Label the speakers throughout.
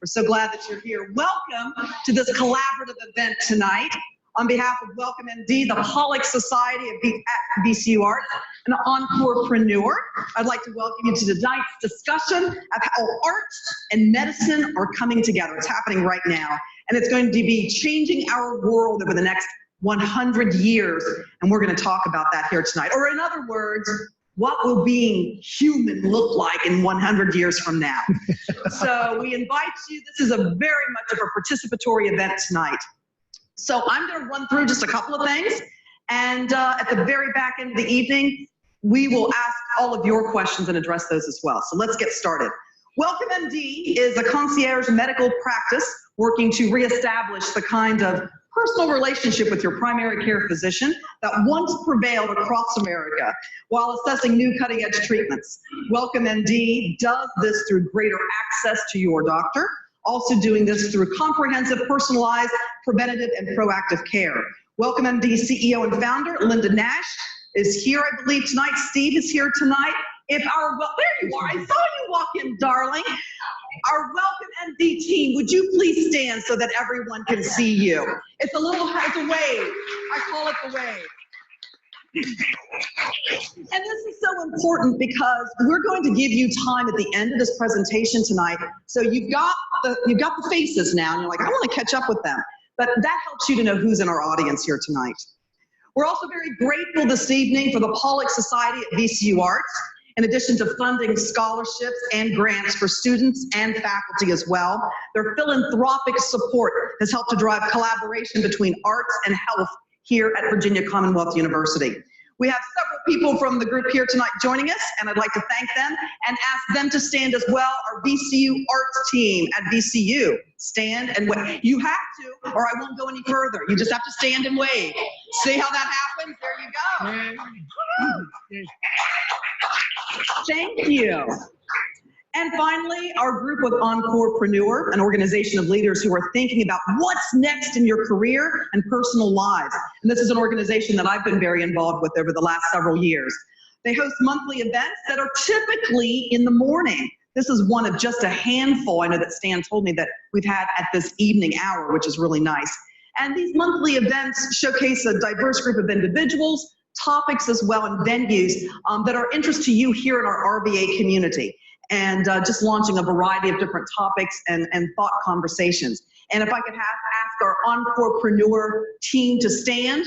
Speaker 1: We're so glad that you're here. Welcome to this collaborative event tonight. On behalf of WellcomeMD, the Pollock Society at VCUarts, and Encorepreneur, I'd like to welcome you to tonight's discussion of how art and medicine are coming together. It's happening right now, and it's going to be changing our world over the next 100 years, and we're going to talk about that here tonight. Or in other words, what will being human look like in 100 years from now? So we invite you. This is a very much of a participatory event tonight. So I'm going to run through just a couple of things, and at the very back end of the evening, we will ask all of your questions and address those as well. So let's get started. WellcomeMD is a concierge medical practice working to reestablish the kind of personal relationship with your primary care physician that once prevailed across America while assessing new cutting-edge treatments. WellcomeMD does this through greater access to your doctor, also doing this through comprehensive, personalized, preventative, and proactive care. WellcomeMD CEO and founder, Linda Nash, is here, I believe, tonight. Steve is here tonight. There you are. I saw you walk in, darling. Our WellcomeMD team, would you please stand so that everyone can see you? It's a wave. I call it the wave. And this is so important because we're going to give you time at the end of this presentation tonight. So you've got the faces now, and you're like, I want to catch up with them. But that helps you to know who's in our audience here tonight. We're also very grateful this evening for the Pollock Society at VCUarts, in addition to funding scholarships and grants for students and faculty as well. Their philanthropic support has helped to drive collaboration between arts and health here at Virginia Commonwealth University. We have several people from the group here tonight joining us, and I'd like to thank them and ask them to stand as well. Our VCU Arts team at VCU, stand and wave. You have to, or I won't go any further. You just have to stand and wave. See how that happens? There you go. Thank you. And finally, our group with Encorepreneur, an organization of leaders who are thinking about what's next in your career and personal lives. And this is an organization that I've been very involved with over the last several years. They host monthly events that are typically in the morning. This is one of just a handful, I know that Stan told me, that we've had at this evening hour, which is really nice. And these monthly events showcase a diverse group of individuals, topics as well, and venues that are interest to you here in our RVA community. And just launching a variety of different topics and thought conversations. And if I could ask our Encorepreneur team to stand,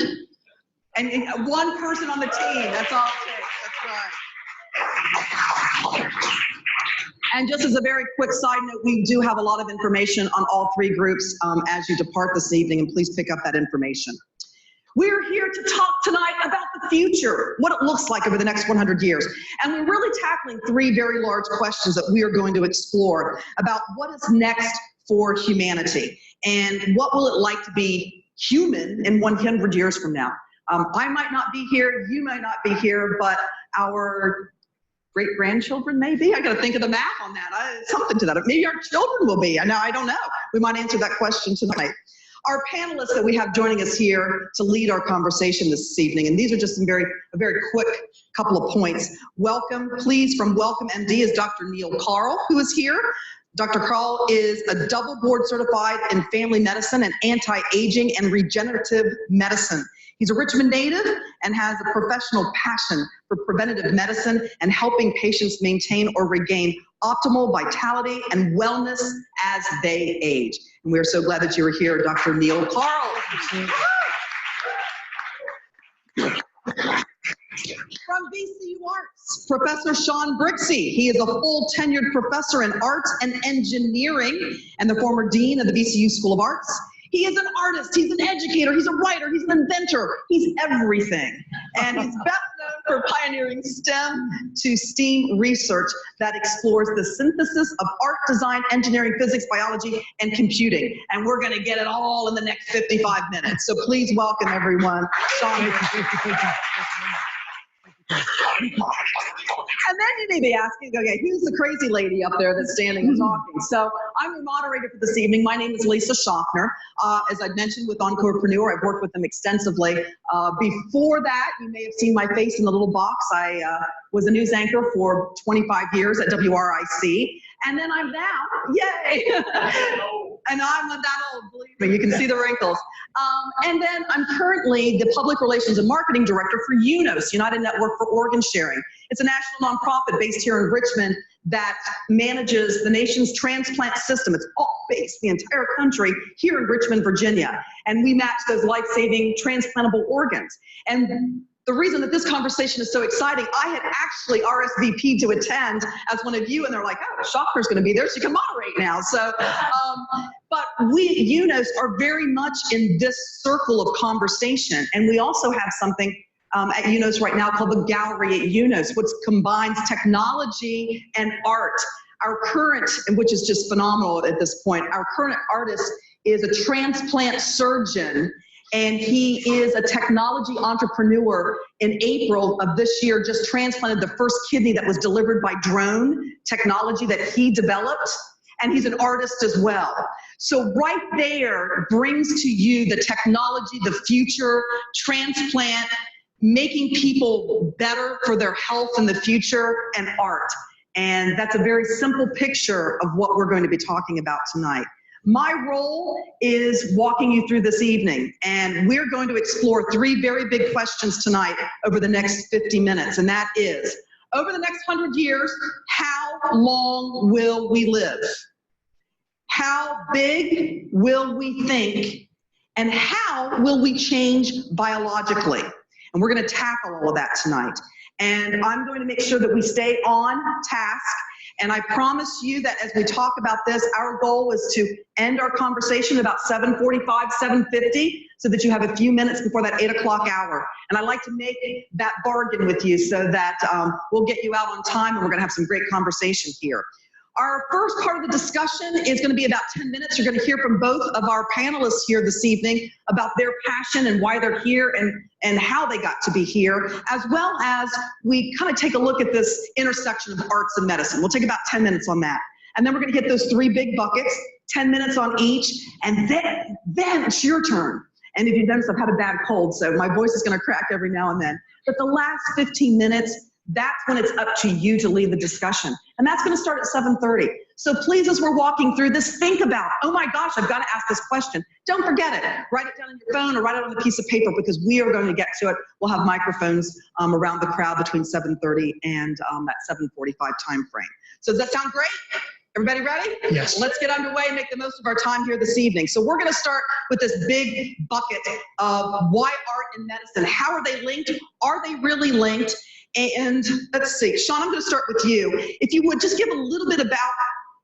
Speaker 1: and one person on the team, that's all it takes, that's right. And just as a very quick side note, we do have a lot of information on all three groups as you depart this evening, and please pick up that information. We're here to talk tonight about the future, what it looks like over the next 100 years. And we're really tackling three very large questions that we are going to explore about what is next for humanity and what will it like to be human in 100 years from now. I might not be here, you might not be here, but our great-grandchildren may be. I got to think of the math on that. Something to that. Maybe our children will be. I don't know. We might answer that question tonight. Our panelists that we have joining us here to lead our conversation this evening, and these are just a very quick couple of points. Welcome, please, from WellcomeMD is Dr. Neal Carl, who is here. Dr. Carl is a double board certified in family medicine and anti-aging and regenerative medicine. He's a Richmond native and has a professional passion for preventative medicine and helping patients maintain or regain optimal vitality and wellness as they age. And we're so glad that you were here, Dr. Neal Carl. From VCUarts, Professor Shawn Brixey. He is a full tenured professor in arts and engineering and the former dean of the VCU School of Arts. He is an artist, he's an educator, he's a writer, he's an inventor, he's everything. And he's best known for pioneering STEM to STEAM research that explores the synthesis of art, design, engineering, physics, biology, and computing. And we're gonna get it all in the next 55 minutes. So please welcome everyone, Shawn. And then you may be asking, okay, who's the crazy lady up there that's standing and talking? So I'm your moderator for this evening. My name is Lisa Schaffner. As I mentioned with Encorepreneur, I've worked with them extensively. Before that, you may have seen my face in the little box. I was a news anchor for 25 years at WRIC. And then I'm now, yay! And I'm not that old, believe me, you can see the wrinkles. And then I'm currently the Public Relations and Marketing Director for UNOS, United Network for Organ Sharing. It's a national nonprofit based here in Richmond that manages the nation's transplant system. It's all based, the entire country, here in Richmond, Virginia. And we match those life-saving transplantable organs. And the reason that this conversation is so exciting, I had actually RSVP'd to attend as one of you, and they're like, oh, Shopper's going to be there, so you can moderate now. So, but we, UNOS, are very much in this circle of conversation, and we also have something at UNOS right now called the Gallery at UNOS, which combines technology and art. Our current, which is just phenomenal at this point, our current artist is a transplant surgeon, and he is a technology entrepreneur. In April of this year, just transplanted the first kidney that was delivered by drone technology that he developed, and he's an artist as well. So right there brings to you the technology, the future, transplant, making people better for their health in the future, and art. And that's a very simple picture of what we're going to be talking about tonight. My role is walking you through this evening, and we're going to explore three very big questions tonight over the next 50 minutes, and that is, over the next 100 years, how long will we live? How big will we think? And how will we change biologically? And we're going to tackle all of that tonight. And I'm going to make sure that we stay on task. And I promise you that as we talk about this, our goal is to end our conversation about 7:45, 7:50, so that you have a few minutes before that 8 o'clock hour. And I like to make that bargain with you so that we'll get you out on time, and we're going to have some great conversation here. Our first part of the discussion is going to be about 10 minutes. You're going to hear from both of our panelists here this evening about their passion and why they're here and how they got to be here, as well as we kind of take a look at this intersection of arts and medicine. We'll take about 10 minutes on that. And then we're going to hit those three big buckets, 10 minutes on each, and then it's your turn. And if you notice, I've had a bad cold, so my voice is going to crack every now and then. But the last 15 minutes, that's when it's up to you to lead the discussion. And that's going to start at 7:30. So please, as we're walking through this, think about, oh my gosh, I've got to ask this question. Don't forget it. Write it down on your phone or write it on a piece of paper, because we are going to get to it. We'll have microphones around the crowd between 7:30 and that 7:45 time frame. So does that sound great? Everybody ready?
Speaker 2: Yes.
Speaker 1: Let's get underway and make the most of our time here this evening. So we're going to start with this big bucket of why art and medicine. How are they linked? Are they really linked? And let's see, Shawn, I'm going to start with you. If you would just give a little bit about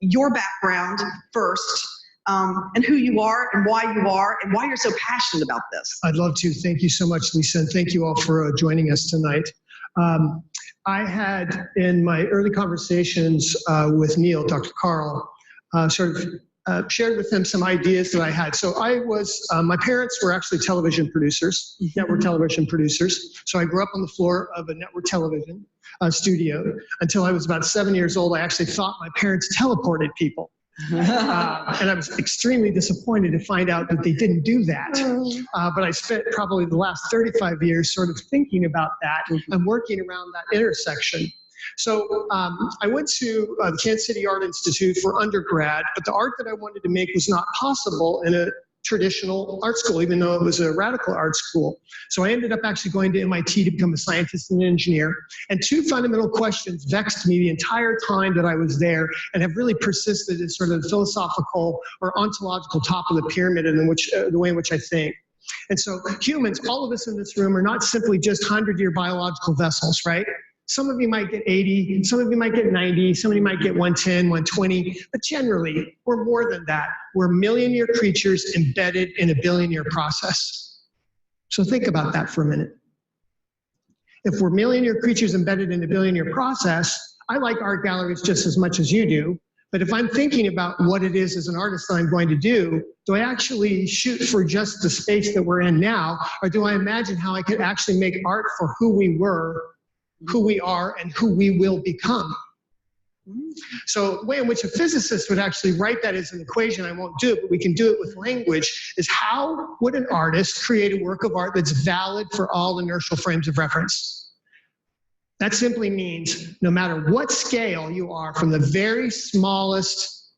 Speaker 1: your background first, and who you are and why you're so passionate about this.
Speaker 2: I'd love to. Thank you so much, Lisa, and thank you all for joining us tonight. I had, in my early conversations with Neal, Dr. Carl, shared with him some ideas that I had. So I was, my parents were actually television producers, network television producers. So I grew up on the floor of a network television studio until I was about 7 years old. I actually thought my parents teleported people. And I was extremely disappointed to find out that they didn't do that. But I spent probably the last 35 years sort of thinking about that and working around that intersection. So I went to the Kansas City Art Institute for undergrad, but the art that I wanted to make was not possible in a traditional art school, even though it was a radical art school. So I ended up actually going to MIT to become a scientist and an engineer. And two fundamental questions vexed me the entire time that I was there and have really persisted as sort of the philosophical or ontological top of the pyramid in which, the way in which I think. And so humans, all of us in this room, are not simply just 100-year biological vessels, right? Some of you might get 80, some of you might get 90, some of you might get 110, 120, but generally, we're more than that. We're million-year creatures embedded in a billion-year process. So think about that for a minute. If we're million-year creatures embedded in a billion-year process, I like art galleries just as much as you do, but if I'm thinking about what it is as an artist that I'm going to do I actually shoot for just the space that we're in now, or do I imagine how I could actually make art for who we were, who we are, and who we will become? So the way in which a physicist would actually write that as an equation, I won't do it, but we can do it with language, is how would an artist create a work of art that's valid for all inertial frames of reference? That simply means no matter what scale you are, from the very smallest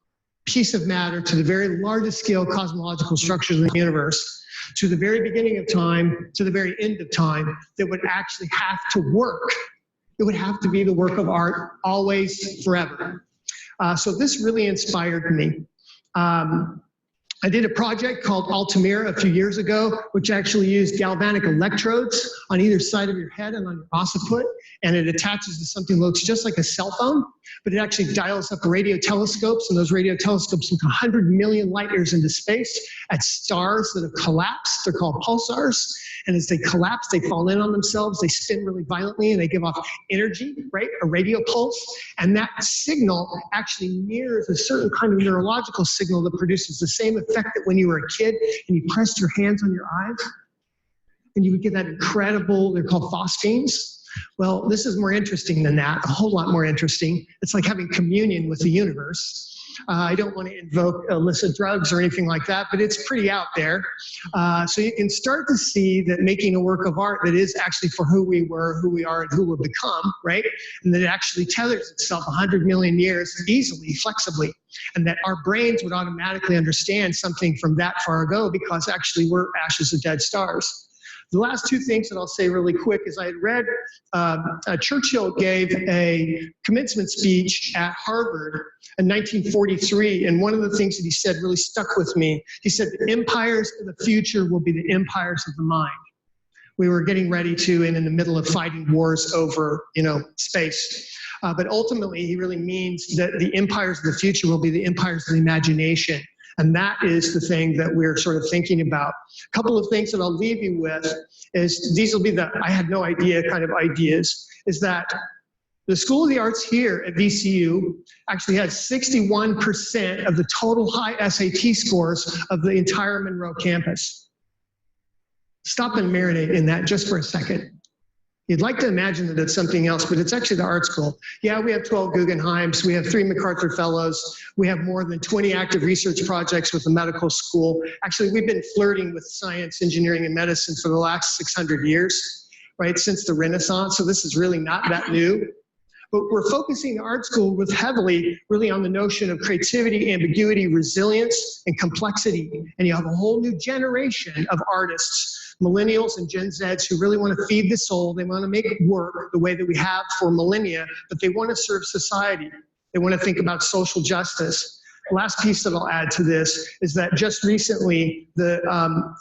Speaker 2: piece of matter to the very largest scale cosmological structures of the universe, to the very beginning of time, to the very end of time, that would actually have to work. It would have to be the work of art, always, forever. So this really inspired me. I did a project called Altamira a few years ago, which actually used galvanic electrodes on either side of your head and on your occiput, and it attaches to something that looks just like a cell phone, but it actually dials up radio telescopes, and those radio telescopes look 100 million light years into space at stars that have collapsed. They're called pulsars, and as they collapse, they fall in on themselves, they spin really violently, and they give off energy, right, a radio pulse, and that signal actually mirrors a certain kind of neurological signal that produces the same effect that when you were a kid and you pressed your hands on your eyes, and you would get that incredible, they're called phosphenes. Well, this is more interesting than that, a whole lot more interesting. It's like having communion with the universe. I don't want to invoke illicit drugs or anything like that, but it's pretty out there. So you can start to see that making a work of art that is actually for who we were, who we are, and who we'll become, right? And that it actually tethers itself 100 million years easily, flexibly, and that our brains would automatically understand something from that far ago because actually we're ashes of dead stars. The last two things that I'll say really quick is I had read Churchill gave a commencement speech at Harvard in 1943, and one of the things that he said really stuck with me. He said, the empires of the future will be the empires of the mind. We were getting ready to, and in the middle of fighting wars over, space. But ultimately, he really means that the empires of the future will be the empires of the imagination. And that is the thing that we're sort of thinking about. A couple of things that I'll leave you with is, these will be the I had no idea kind of ideas, is that the School of the Arts here at VCU actually has 61% of the total high SAT scores of the entire Monroe campus. Stop and marinate in that just for a second. You'd like to imagine that it's something else, but it's actually the art school. Yeah, we have 12 Guggenheims, we have 3 MacArthur Fellows, we have more than 20 active research projects with the medical school. Actually, we've been flirting with science, engineering, and medicine for the last 600 years, right, since the Renaissance, so this is really not that new. But we're focusing the art school with heavily really on the notion of creativity, ambiguity, resilience, and complexity. And you have a whole new generation of artists, millennials and Gen Zs, who really want to feed the soul. They want to make it work the way that we have for millennia, but they want to serve society. They want to think about social justice. The last piece that I'll add to this is that just recently, the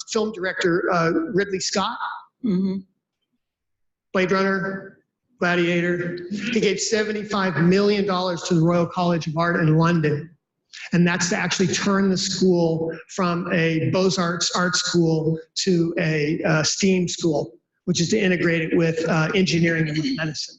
Speaker 2: film director, Ridley Scott, Blade Runner, Gladiator, he gave $75 million to the Royal College of Art in London. And that's to actually turn the school from a Beaux-Arts art school to a STEAM school, which is to integrate it with engineering and with medicine.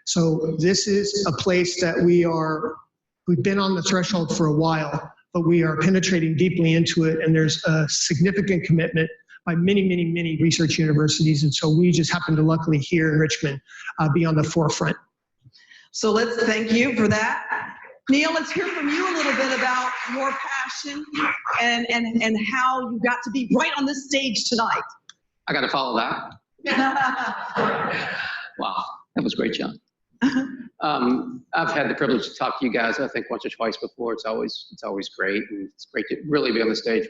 Speaker 2: So this is a place that we've been on the threshold for a while, but we are penetrating deeply into it, and there's a significant commitment by many, many, many research universities. And so we just happen to luckily here in Richmond be on the forefront.
Speaker 1: So let's thank you for that. Neal, let's hear from you a little bit about your passion and how you got to be right on this stage tonight.
Speaker 3: I got to follow that. Wow, that was great, John. I've had the privilege to talk to you guys, I think, once or twice before. It's always great, and it's great to really be on the stage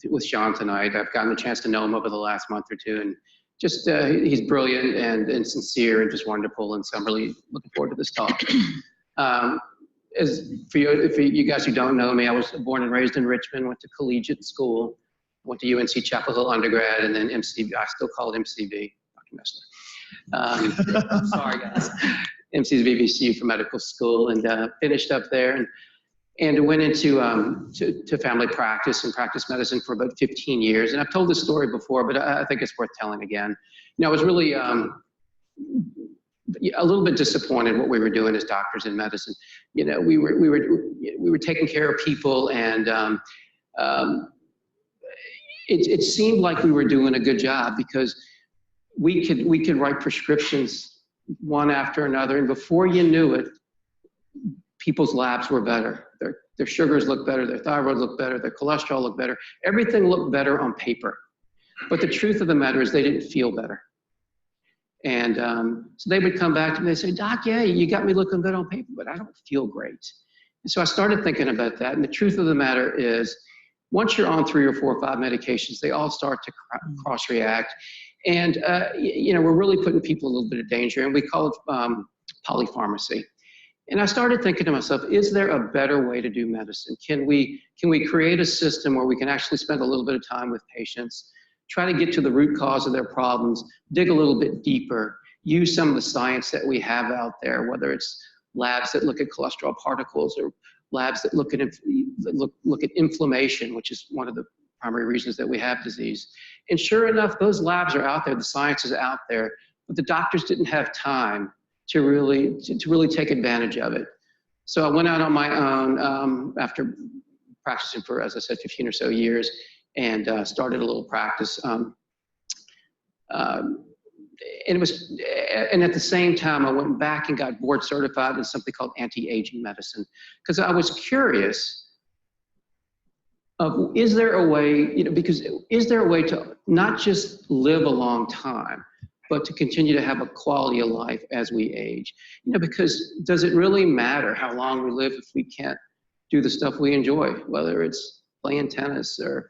Speaker 3: with Shawn tonight. I've gotten the chance to know him over the last month or two, and just he's brilliant and sincere and just wonderful, and so I'm really looking forward to this talk. As for you guys who don't know me, I was born and raised in Richmond, went to collegiate school, went to UNC Chapel Hill undergrad, and then MCV, I still call it MCV, Dr. Messler. Sorry guys, MCV VCU for medical school, and finished up there, and went into to family practice and practiced medicine for about 15 years. And I've told this story before, but I think it's worth telling again. I was really a little bit disappointed in what we were doing as doctors in medicine. We were taking care of people, and it seemed like we were doing a good job because we could write prescriptions one after another, and before you knew it, people's labs were better. Their sugars looked better, their thyroid looked better, their cholesterol looked better. Everything looked better on paper. But the truth of the matter is they didn't feel better. And so they would come back to me and say, Doc, yeah, you got me looking good on paper, but I don't feel great. And so I started thinking about that. And the truth of the matter is, once you're on 3 or 4 or 5 medications, they all start to cross-react. And, we're really putting people in a little bit of danger, and we call it polypharmacy. And I started thinking to myself, is there a better way to do medicine? Can we create a system where we can actually spend a little bit of time with patients, try to get to the root cause of their problems, dig a little bit deeper, use some of the science that we have out there, whether it's labs that look at cholesterol particles or labs that look at inflammation, which is one of the primary reasons that we have disease. And sure enough, those labs are out there, the science is out there, but the doctors didn't have time to really take advantage of it. So I went out on my own after practicing for, as I said, 15 or so years, and started a little practice. And at the same time, I went back and got board certified in something called anti-aging medicine, because I was curious of, is there a way, is there a way to not just live a long time, but to continue to have a quality of life as we age? Because does it really matter how long we live if we can't do the stuff we enjoy, whether it's playing tennis or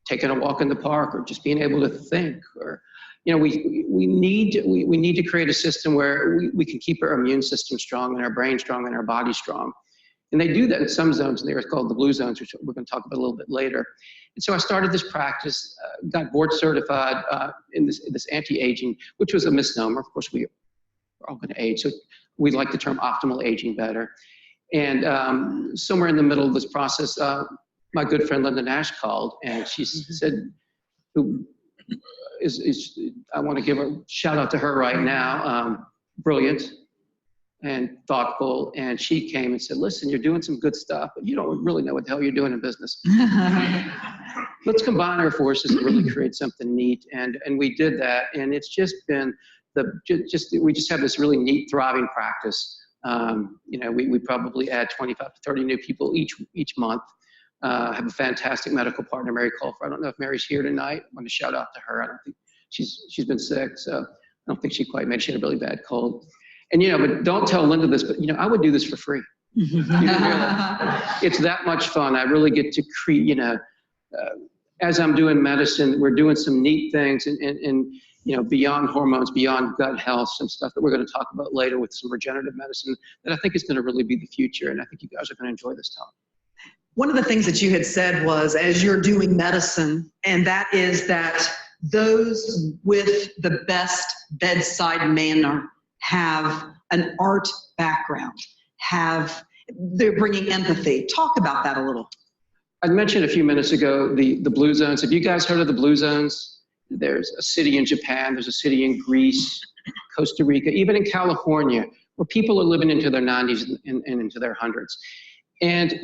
Speaker 3: taking a walk in the park or just being able to think, or we need to create a system where we can keep our immune system strong and our brain strong and our body strong. And they do that in some zones, and they're called the blue zones, which we're going to talk about a little bit later. And so I started this practice, got board certified in this anti-aging, which was a misnomer. Of course, we're all going to age, so we like the term optimal aging better. And somewhere in the middle of this process, my good friend Linda Nash called, and she said, I want to give a shout out to her right now, brilliant and thoughtful. And she came and said, listen, you're doing some good stuff, but you don't really know what the hell you're doing in business. Let's combine our forces and really create something neat. And we did that. And it's just been we just have this really neat, thriving practice. We probably add 25 to 30 new people each month. Have a fantastic medical partner, Mary Colfer. I don't know if Mary's here tonight. I want to shout out to her. I don't think she's been sick, so I don't think she quite made. She had a really bad cold. And but don't tell Linda this, but I would do this for free. It's that much fun. I really get to create. As I'm doing medicine, we're doing some neat things, and beyond hormones, beyond gut health, some stuff that we're going to talk about later with some regenerative medicine that I think is going to really be the future. And I think you guys are going to enjoy this talk.
Speaker 1: One of the things that you had said was, as you're doing medicine, and that is that those with the best bedside manner have an art background, they're bringing empathy. Talk about that a little.
Speaker 3: I mentioned a few minutes ago the blue zones. Have you guys heard of the blue zones? There's a city in Japan, there's a city in Greece, Costa Rica, even in California, where people are living into their 90s and into their 100s. And,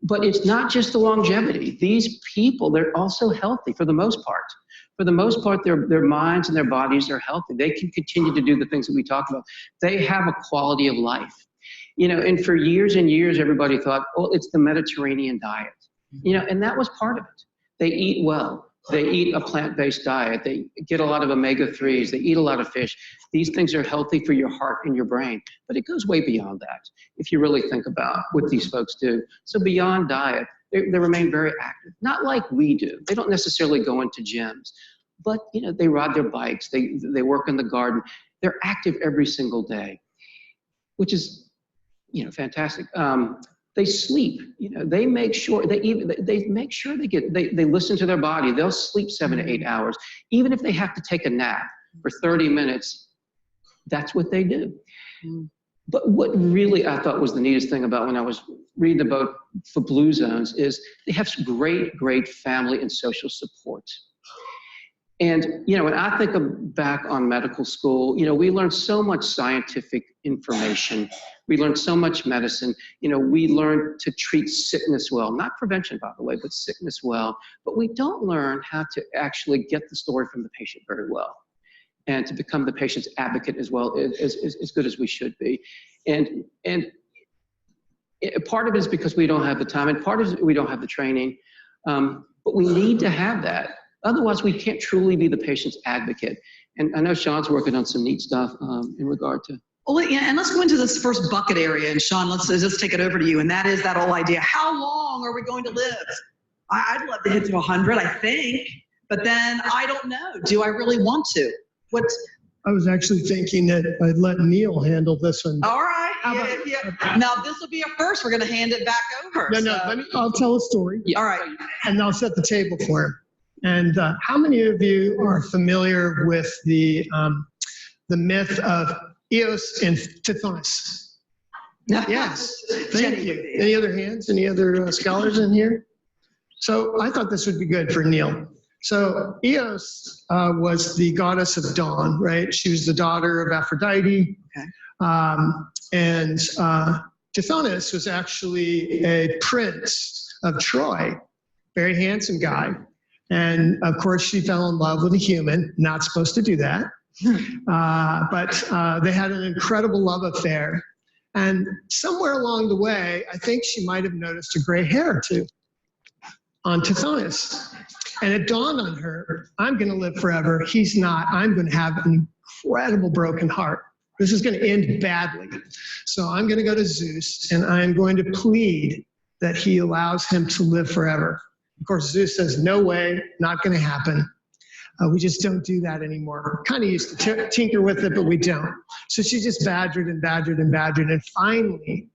Speaker 3: but it's not just the longevity. These people, they're also healthy for the most part. For the most part, their minds and their bodies are healthy. They can continue to do the things that we talk about. They have a quality of life. And for years and years, everybody thought, oh, it's the Mediterranean diet. And that was part of it. They eat well. They eat a plant-based diet. They get a lot of omega-3s. They eat a lot of fish. These things are healthy for your heart and your brain. But it goes way beyond that, if you really think about what these folks do. So beyond diet, they remain very active. Not like we do. They don't necessarily go into gyms. But, they ride their bikes. They work in the garden. They're active every single day, which is, fantastic. They sleep. They make sure they listen to their body. They'll sleep 7 to 8 hours, even if they have to take a nap for 30 minutes. That's what they do. But what really I thought was the neatest thing about when I was reading about the blue zones is they have great family and social support. And, when I think back on medical school, we learned so much scientific information. We learned so much medicine. We learned to treat sickness well, not prevention, by the way, but sickness well. But we don't learn how to actually get the story from the patient very well and to become the patient's advocate as well, as good as we should be. And part of it is because we don't have the time, and part of it is we don't have the training. But we need to have that. Otherwise, we can't truly be the patient's advocate. And I know Shawn's working on some neat stuff in regard to.
Speaker 1: Well, yeah, and let's go into this first bucket area. And Shawn, let's just take it over to you. And that is that whole idea. How long are we going to live? I'd love to hit to 100, I think. But then I don't know. Do I really want to?
Speaker 2: I was actually thinking that I'd let Neal handle this one.
Speaker 1: All right. Now, this will be a first. We're going to hand it back over.
Speaker 2: No, I'll tell a story.
Speaker 1: All right.
Speaker 2: And I'll set the table for him. And how many of you are familiar with the myth of Eos and Tithonus? Yes. Thank you. Any other hands? Any other scholars in here? So I thought this would be good for Neal. So Eos was the goddess of dawn, right? She was the daughter of Aphrodite.
Speaker 1: Okay.
Speaker 2: And Tithonus was actually a prince of Troy, very handsome guy. And of course, she fell in love with a human, not supposed to do that. But they had an incredible love affair. And somewhere along the way, I think she might have noticed a gray hair or two on Tithonus. And it dawned on her, I'm going to live forever. He's not. I'm going to have an incredible broken heart. This is going to end badly. So I'm going to go to Zeus, and I'm going to plead that he allows him to live forever. Of course, Zeus says, no way, not going to happen. We just don't do that anymore. We're kind of used to tinker with it, but we don't. So she just badgered and badgered and badgered. And finally,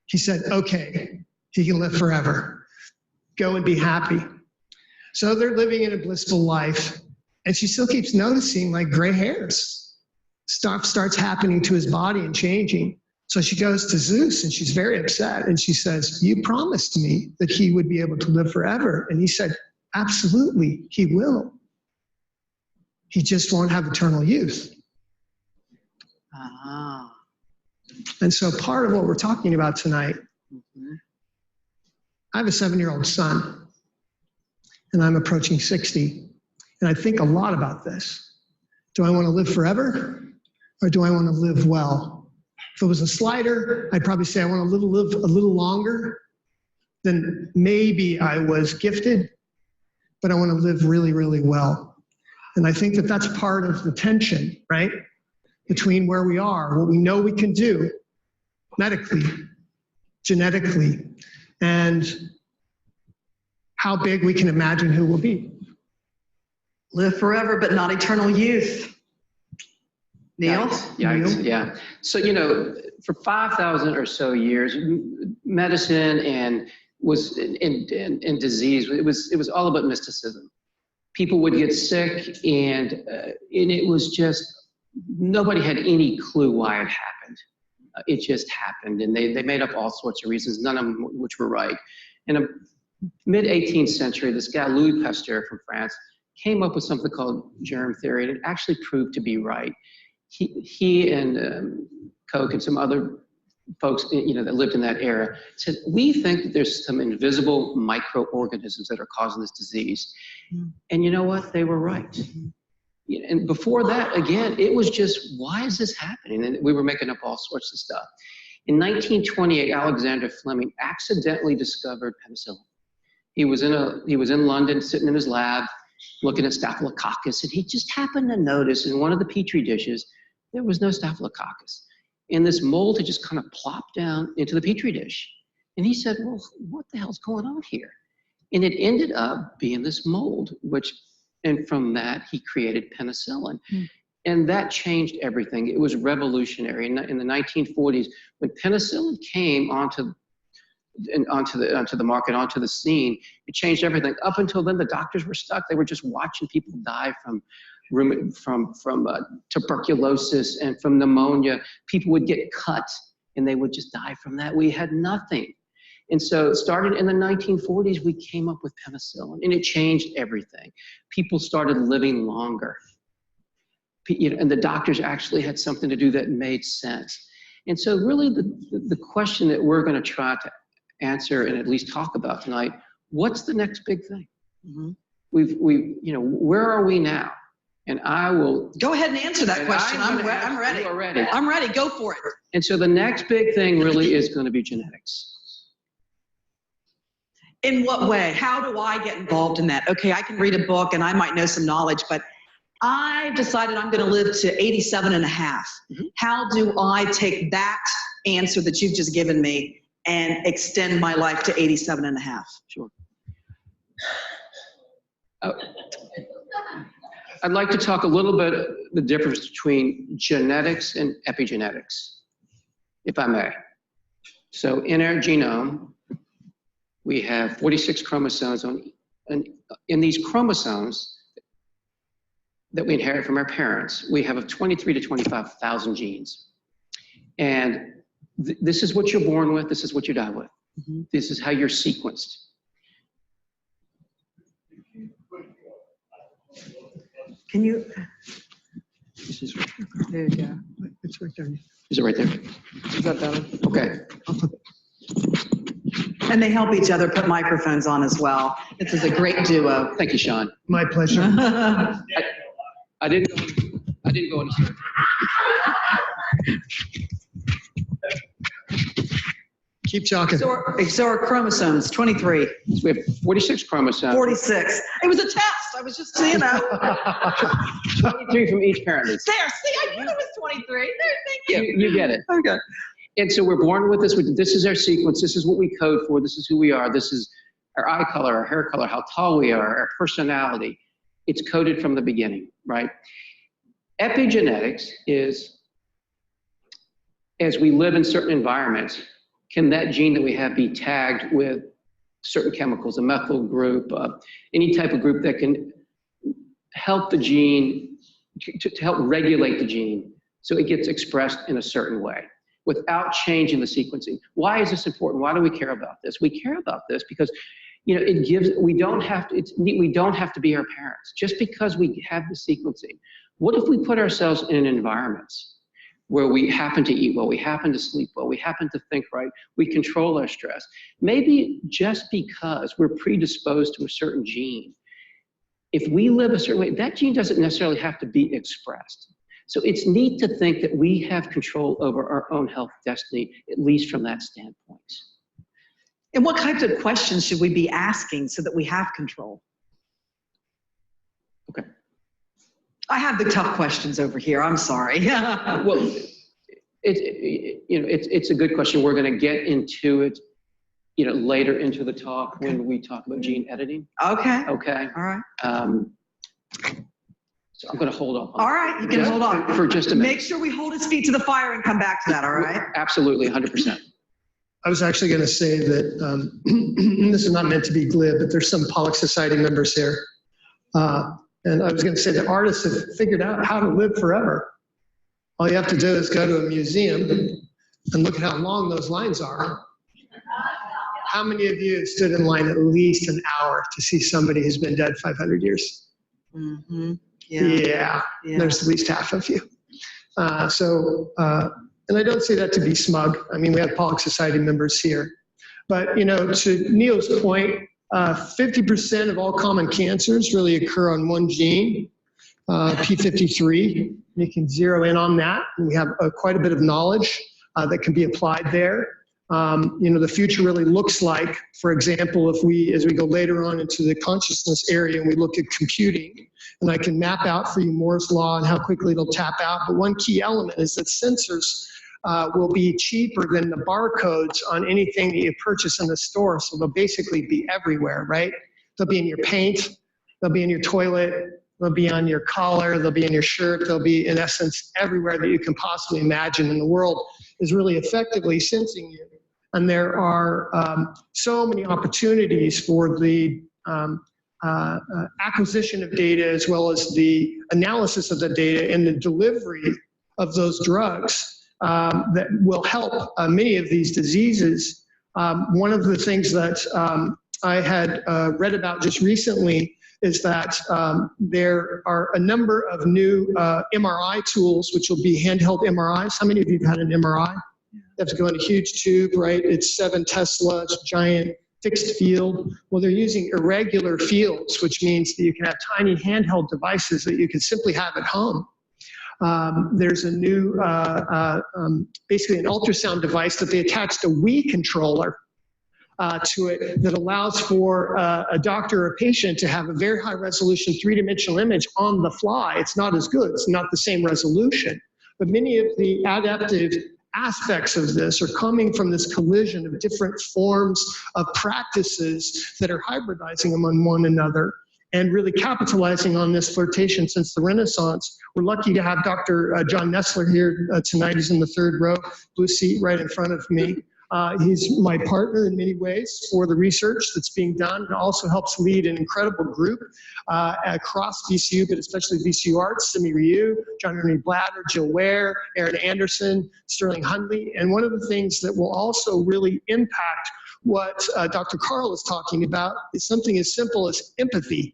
Speaker 2: he said, okay, he can live forever. Go and be happy. So they're living in a blissful life. And she still keeps noticing like gray hairs. Stuff starts happening to his body and changing. So she goes to Zeus and she's very upset. And she says, you promised me that he would be able to live forever. And he said, absolutely, he will. He just won't have eternal youth. And so part of what we're talking about tonight, I have a 7-year-old son, and I'm approaching 60. And I think a lot about this. Do I want to live forever, or do I want to live well? If it was a slider, I'd probably say I want to live a little longer than maybe I was gifted, but I want to live really, really well. And I think that that's part of the tension, right? Between where we are, what we know we can do medically, genetically, and how big we can imagine who we'll be.
Speaker 1: Live forever, but not eternal youth. Neal?
Speaker 3: Yeah. So, for 5,000 or so years, medicine and was in disease, it was all about mysticism. People would get sick, and it was just, nobody had any clue why it happened. It just happened, and they made up all sorts of reasons, none of them which were right. In the mid-18th century, this guy, Louis Pasteur from France, came up with something called germ theory, and it actually proved to be right. He and Koch and some other folks, that lived in that era, said, we think that there's some invisible microorganisms that are causing this disease. And you know what? They were right. And before that, again, it was just, why is this happening? And we were making up all sorts of stuff. In 1928, Alexander Fleming accidentally discovered penicillin. He was in London, sitting in his lab, looking at staphylococcus, and he just happened to notice in one of the petri dishes, there was no staphylococcus. And this mold had just kind of plopped down into the petri dish. And he said, well, what the hell's going on here? And it ended up being this mold, and from that, he created penicillin. And that changed everything. It was revolutionary. In the 1940s, when penicillin came onto the market, onto the scene, it changed everything. Up until then, the doctors were stuck. They were just watching people die from tuberculosis and from pneumonia. People would get cut, and they would just die from that. We had nothing. And so it started in the 1940s, we came up with penicillin, and it changed everything. People started living longer. And the doctors actually had something to do that made sense. And so really the question that we're going to try to answer and at least talk about tonight, what's the next big thing? Where are we now? And I will
Speaker 1: go ahead and answer that question. I'm ready.
Speaker 3: You are ready.
Speaker 1: I'm ready. Go for it.
Speaker 3: And so the next big thing really is going to be genetics.
Speaker 1: In what way? How do I get involved in that? Okay, I can read a book and I might know some knowledge, but I've decided I'm going to live to 87 and a half. How do I take that answer that you've just given me and extend my life to 87 and a half?
Speaker 3: Sure. I'd like to talk a little bit the difference between genetics and epigenetics, if I may. So in our genome, we have 46 chromosomes and in these chromosomes that we inherit from our parents, we have 23 to 25,000 genes. And this is what you're born with, this is what you die with. This is how you're sequenced.
Speaker 1: Can you?
Speaker 3: This is,
Speaker 1: There you go.
Speaker 2: It's right there.
Speaker 3: is it right there?
Speaker 1: Is that better?
Speaker 3: Okay.
Speaker 1: And they help each other put microphones on as well. This is a great duo.
Speaker 3: Thank you, Shawn.
Speaker 2: My pleasure.
Speaker 3: I didn't go into surgery.
Speaker 2: Keep talking.
Speaker 1: So our chromosomes, 23.
Speaker 3: So we have 46 chromosomes.
Speaker 1: 46. It was a test. I was just,
Speaker 3: 23 from each parent.
Speaker 1: There, see, I knew it was 23. There, thank you.
Speaker 3: You get it.
Speaker 1: Okay.
Speaker 3: And so we're born with this. This is our sequence. This is what we code for. This is who we are. This is our eye color, our hair color, how tall we are, our personality. It's coded from the beginning, right? Epigenetics is, as we live in certain environments, can that gene that we have be tagged with certain chemicals, a methyl group, any type of group that can help the gene, to help regulate the gene so it gets expressed in a certain way without changing the sequencing. Why is this important? Why do we care about this? We care about this because, you know, it gives, we don't have to be our parents just because we have the sequencing. What if we put ourselves in environments where we happen to eat well, we happen to sleep well, we happen to think right, we control our stress? Maybe just because we're predisposed to a certain gene, if we live a certain way, that gene doesn't necessarily have to be expressed. So it's neat to think that we have control over our own health destiny, at least from that standpoint.
Speaker 1: And what kinds of questions should we be asking so that we have control?
Speaker 3: Okay.
Speaker 1: I have the tough questions over here. I'm sorry.
Speaker 3: Well, it's a good question. We're going to get into it, you know, later into the talk when we talk about gene editing.
Speaker 1: Okay.
Speaker 3: Okay.
Speaker 1: All right.
Speaker 3: So I'm going to hold off.
Speaker 1: All right. You can hold on
Speaker 3: for just a minute.
Speaker 1: Make sure we hold his feet to the fire and come back to that. All right.
Speaker 3: Absolutely, 100%.
Speaker 2: I was actually going to say that this is not meant to be glib, but there's some Pollock Society members here. And I was going to say that artists have figured out how to live forever. All you have to do is go to a museum and look at how long those lines are. How many of you have stood in line at least an hour to see somebody who's been dead 500 years?
Speaker 1: Mm-hmm.
Speaker 2: Yeah, there's at least half of you. And I don't say that to be smug. I mean, we have Pollock Society members here. But, you know, to Neal's point, 50% of all common cancers really occur on one gene, P53. You can zero in on that. And we have quite a bit of knowledge that can be applied there. You know, the future really looks like, for example, as we go later on into the consciousness area and we look at computing, and I can map out for you Moore's law and how quickly it'll tap out. But one key element is that sensors will be cheaper than the barcodes on anything that you purchase in the store. So they'll basically be everywhere, right? They'll be in your paint, they'll be in your toilet, they'll be on your collar, they'll be in your shirt, they'll be in essence everywhere that you can possibly imagine. And the world is really effectively sensing you. And there are so many opportunities for the acquisition of data as well as the analysis of the data and the delivery of those drugs that will help many of these diseases. One of the things that I had read about just recently is that there are a number of new MRI tools, which will be handheld MRIs. How many of you have had an MRI? You have to go in a huge tube, right? It's 7 Tesla, it's a giant fixed field. Well, they're using irregular fields, which means that you can have tiny handheld devices that you can simply have at home. There's a new, basically an ultrasound device that they attach to Wii controller. to it that allows for a doctor or a patient to have a very high resolution three-dimensional image on the fly. It's not as good. It's not the same resolution. But many of the adaptive aspects of this are coming from this collision of different forms of practices that are hybridizing among one another and really capitalizing on this flirtation since the Renaissance. We're lucky to have Dr. John Nestler here tonight. He's in the third row, blue seat right in front of me. He's my partner in many ways for the research that's being done, and also helps lead an incredible group across VCU, but especially VCUarts, Simi Ryu, John Henry Blatter, Jill Ware, Aaron Anderson, Sterling Hundley. And one of the things that will also really impact what Dr. Carl is talking about is something as simple as empathy.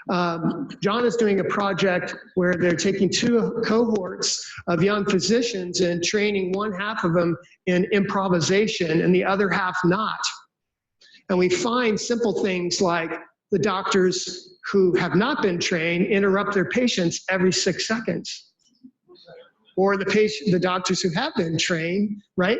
Speaker 2: John is doing a project where they're taking two cohorts of young physicians and training one half of them in improvisation and the other half not. And we find simple things like the doctors who have not been trained interrupt their patients every 6 seconds. Or the doctors who have been trained, right,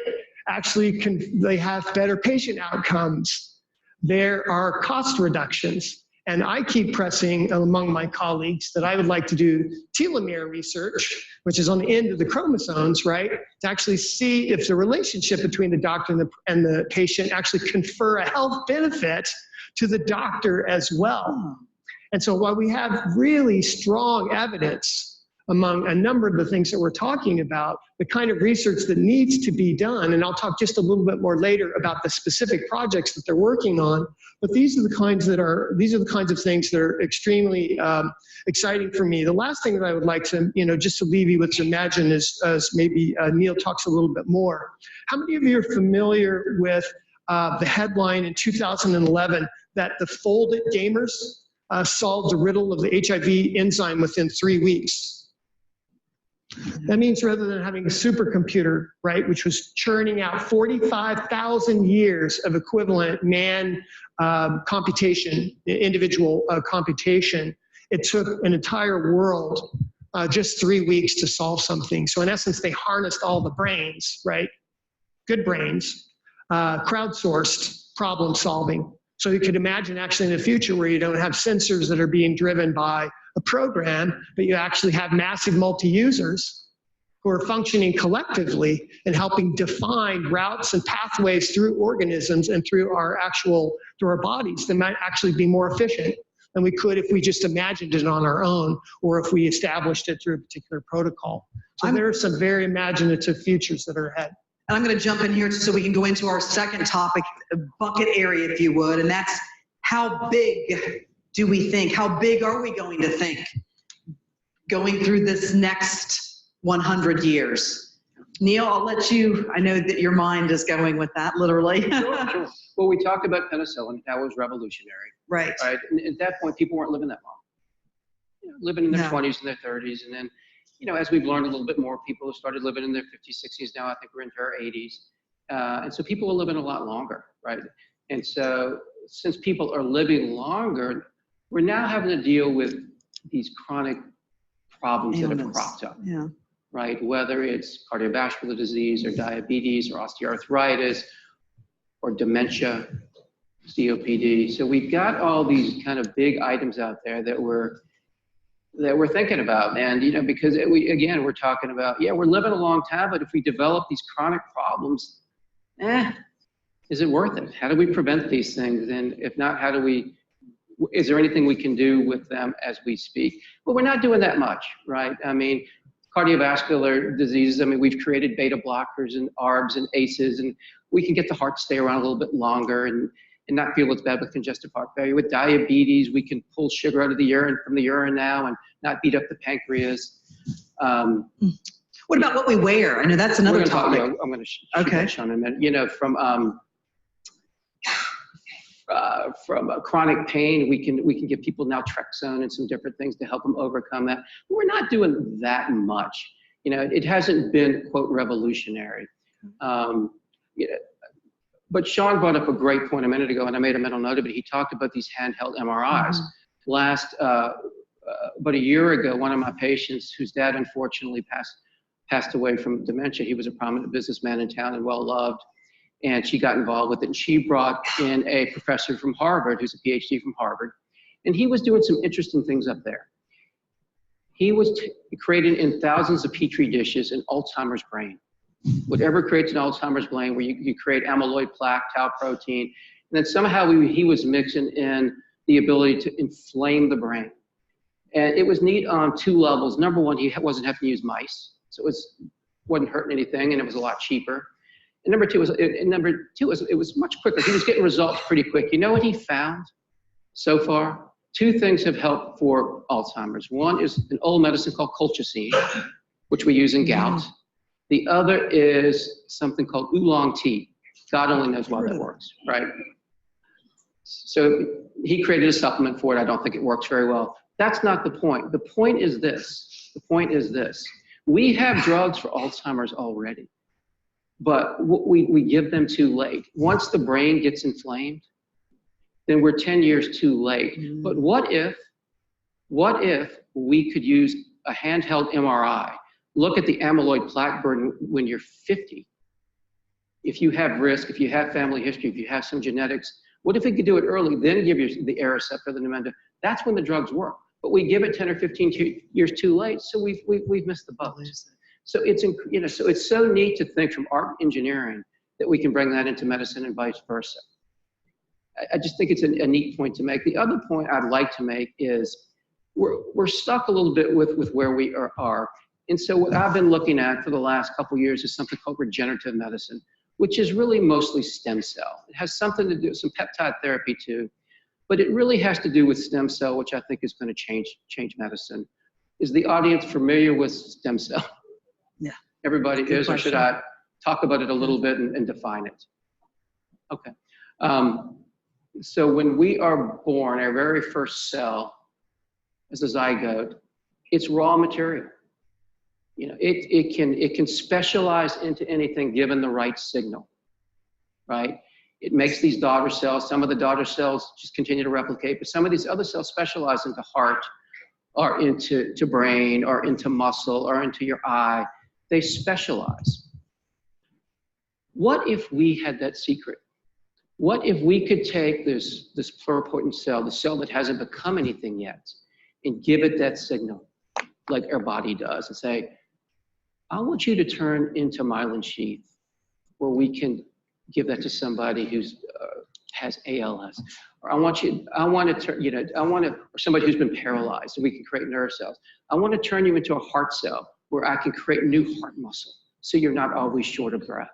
Speaker 2: actually they have better patient outcomes. There are cost reductions. And I keep pressing among my colleagues that I would like to do telomere research, which is on the end of the chromosomes, right? To actually see if the relationship between the doctor and the patient actually confer a health benefit to the doctor as well. And so while we have really strong evidence among a number of the things that we're talking about, the kind of research that needs to be done, and I'll talk just a little bit more later about the specific projects that they're working on, but these are the kinds of things that are extremely exciting for me. The last thing that I would like to, just to leave you with to imagine is, as maybe Neal talks a little bit more. How many of you are familiar with the headline in 2011 that the folded gamers solved the riddle of the HIV enzyme within 3 weeks? That means rather than having a supercomputer, right, which was churning out 45,000 years of equivalent man computation, individual computation, it took an entire world just 3 weeks to solve something. So in essence, they harnessed all the brains, right, good brains, crowdsourced problem solving. So you could imagine actually in the future where you don't have sensors that are being driven by a program, but you actually have massive multi-users who are functioning collectively and helping define routes and pathways through organisms and through our bodies that might actually be more efficient than we could if we just imagined it on our own or if we established it through a particular protocol. So there are some very imaginative futures that are ahead.
Speaker 1: And I'm going to jump in here so we can go into our second topic, bucket area, if you would, and that's how big do we think? How big are we going to think going through this next 100 years? Neal, I'll let you, I know that your mind is going with that, literally.
Speaker 3: Sure. Well, we talked about penicillin. That was revolutionary.
Speaker 1: Right.
Speaker 3: Right. And at that point, people weren't living that long. Living in their 20s and their 30s. And then, as we've learned a little bit more, people have started living in their 50s, 60s. Now I think we're into our 80s. And so people are living a lot longer, right? And so since people are living longer, we're now having to deal with these chronic problems that have cropped up, right? Whether it's cardiovascular disease or diabetes or osteoarthritis or dementia, COPD. So we've got all these kind of big items out there that we're thinking about. And, because we're talking about, we're living a long time, but if we develop these chronic problems, is it worth it? How do we prevent these things? And if not, is there anything we can do with them as we speak? Well, we're not doing that much, right? I mean, cardiovascular diseases, we've created beta blockers and ARBs and ACEs, and we can get the heart to stay around a little bit longer and not feel as bad with congestive heart failure. With diabetes, we can pull sugar out of the urine from the urine now and not beat up the pancreas.
Speaker 1: What about what we wear? I know that's another topic.
Speaker 3: I'm going to shoot that, Shawn, in a minute. From chronic pain, we can give people naltrexone and some different things to help them overcome that. But we're not doing that much. It hasn't been, quote, revolutionary. But Shawn brought up a great point a minute ago, and I made a mental note of it. He talked about these handheld MRIs. About a year ago, one of my patients, whose dad unfortunately passed away from dementia, he was a prominent businessman in town and well loved. and she got involved with it. And she brought in a professor from Harvard, who's a PhD from Harvard, and he was doing some interesting things up there. He was creating in thousands of Petri dishes an Alzheimer's brain. Whatever creates an Alzheimer's brain, where you create amyloid plaque, tau protein, and then somehow he was mixing in the ability to inflame the brain. And it was neat on two levels. Number one, he wasn't having to use mice, so it wasn't hurting anything, and it was a lot cheaper. And number two, it was much quicker. He was getting results pretty quick. You know what he found so far? Two things have helped for Alzheimer's. One is an old medicine called colchicine, which we use in gout. The other is something called oolong tea. God only knows why that works, right? So he created a supplement for it. I don't think it works very well. That's not the point. The point is this. The point is this. We have drugs for Alzheimer's already, but we give them too late. Once the brain gets inflamed, then we're 10 years too late. But what if we could use a handheld MRI, look at the amyloid plaque burden when you're 50? If you have risk, if you have family history, if you have some genetics, what if we could do it early, then give you the A receptor, the Namenda? That's when the drugs work. But we give it 10 or 15 years too late, so we've missed the boat. So it's so neat to think from art and engineering that we can bring that into medicine and vice versa. I just think it's a neat point to make. The other point I'd like to make is we're stuck a little bit with where we are. And so what I've been looking at for the last couple of years is something called regenerative medicine, which is really mostly stem cell. It has something to do with some peptide therapy too, but it really has to do with stem cell, which I think is going to change medicine. Is the audience familiar with stem cell?
Speaker 1: Yeah.
Speaker 3: Everybody is, or should I talk about it a little bit and define it? Okay. So when we are born, our very first cell as a zygote, it's raw material. You know, it can specialize into anything given the right signal, right? It makes these daughter cells. Some of the daughter cells just continue to replicate, but some of these other cells specialize into heart, or into brain, or into muscle, or into your eye. They specialize. What if we had that secret? What if we could take this pluripotent cell, the cell that hasn't become anything yet, and give it that signal, like our body does, and say, I want you to turn into myelin sheath, where we can give that to somebody who's has ALS, or or somebody who's been paralyzed, and we can create nerve cells. I want to turn you into a heart cell, where I can create new heart muscle, so you're not always short of breath.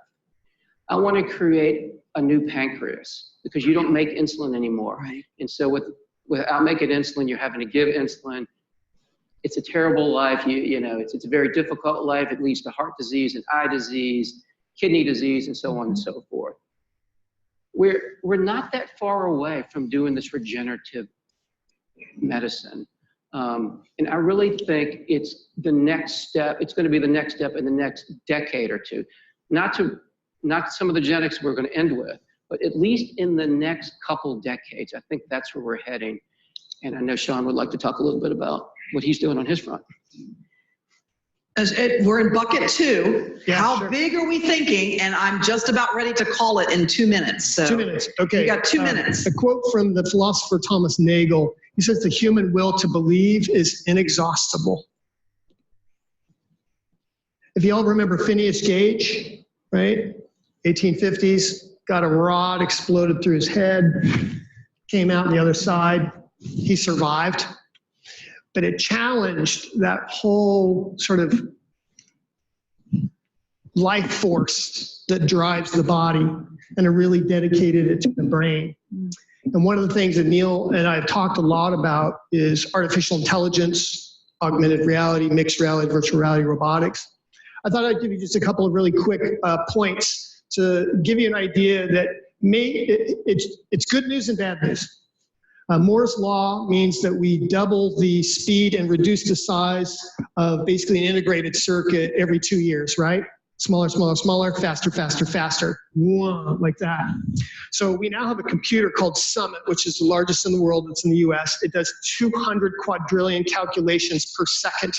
Speaker 3: I want to create a new pancreas, because you don't make insulin anymore.
Speaker 1: Right.
Speaker 3: And so without making insulin, you're having to give insulin. It's a terrible life. It's a very difficult life. It leads to heart disease and eye disease, kidney disease, and so on and so forth. We're not that far away from doing this regenerative medicine. And I really think it's the next step. It's going to be the next step in the next decade or two. Not some of the genetics we're going to end with, but at least in the next couple decades, I think that's where we're heading. And I know Shawn would like to talk a little bit about what he's doing on his front.
Speaker 1: We're in bucket 2.
Speaker 2: Yeah,
Speaker 1: How
Speaker 2: sure.
Speaker 1: big are we thinking? And I'm just about ready to call it in 2 minutes. So
Speaker 2: 2 minutes. Okay.
Speaker 1: You got 2 minutes.
Speaker 2: A quote from the philosopher Thomas Nagel. He says, the human will to believe is inexhaustible. If you all remember Phineas Gage, right? 1850s, got a rod, exploded through his head, came out on the other side. He survived. But it challenged that whole sort of life force that drives the body, and it really dedicated it to the brain. And one of the things that Neal and I have talked a lot about is artificial intelligence, augmented reality, mixed reality, virtual reality, robotics. I thought I'd give you just a couple of really quick points to give you an idea that it's good news and bad news. Moore's law means that we double the speed and reduce the size of basically an integrated circuit every 2 years, right? Smaller, smaller, smaller, faster, faster, faster, whoa, like that. So we now have a computer called Summit, which is the largest in the world. It's in the US. It does 200 quadrillion calculations per second.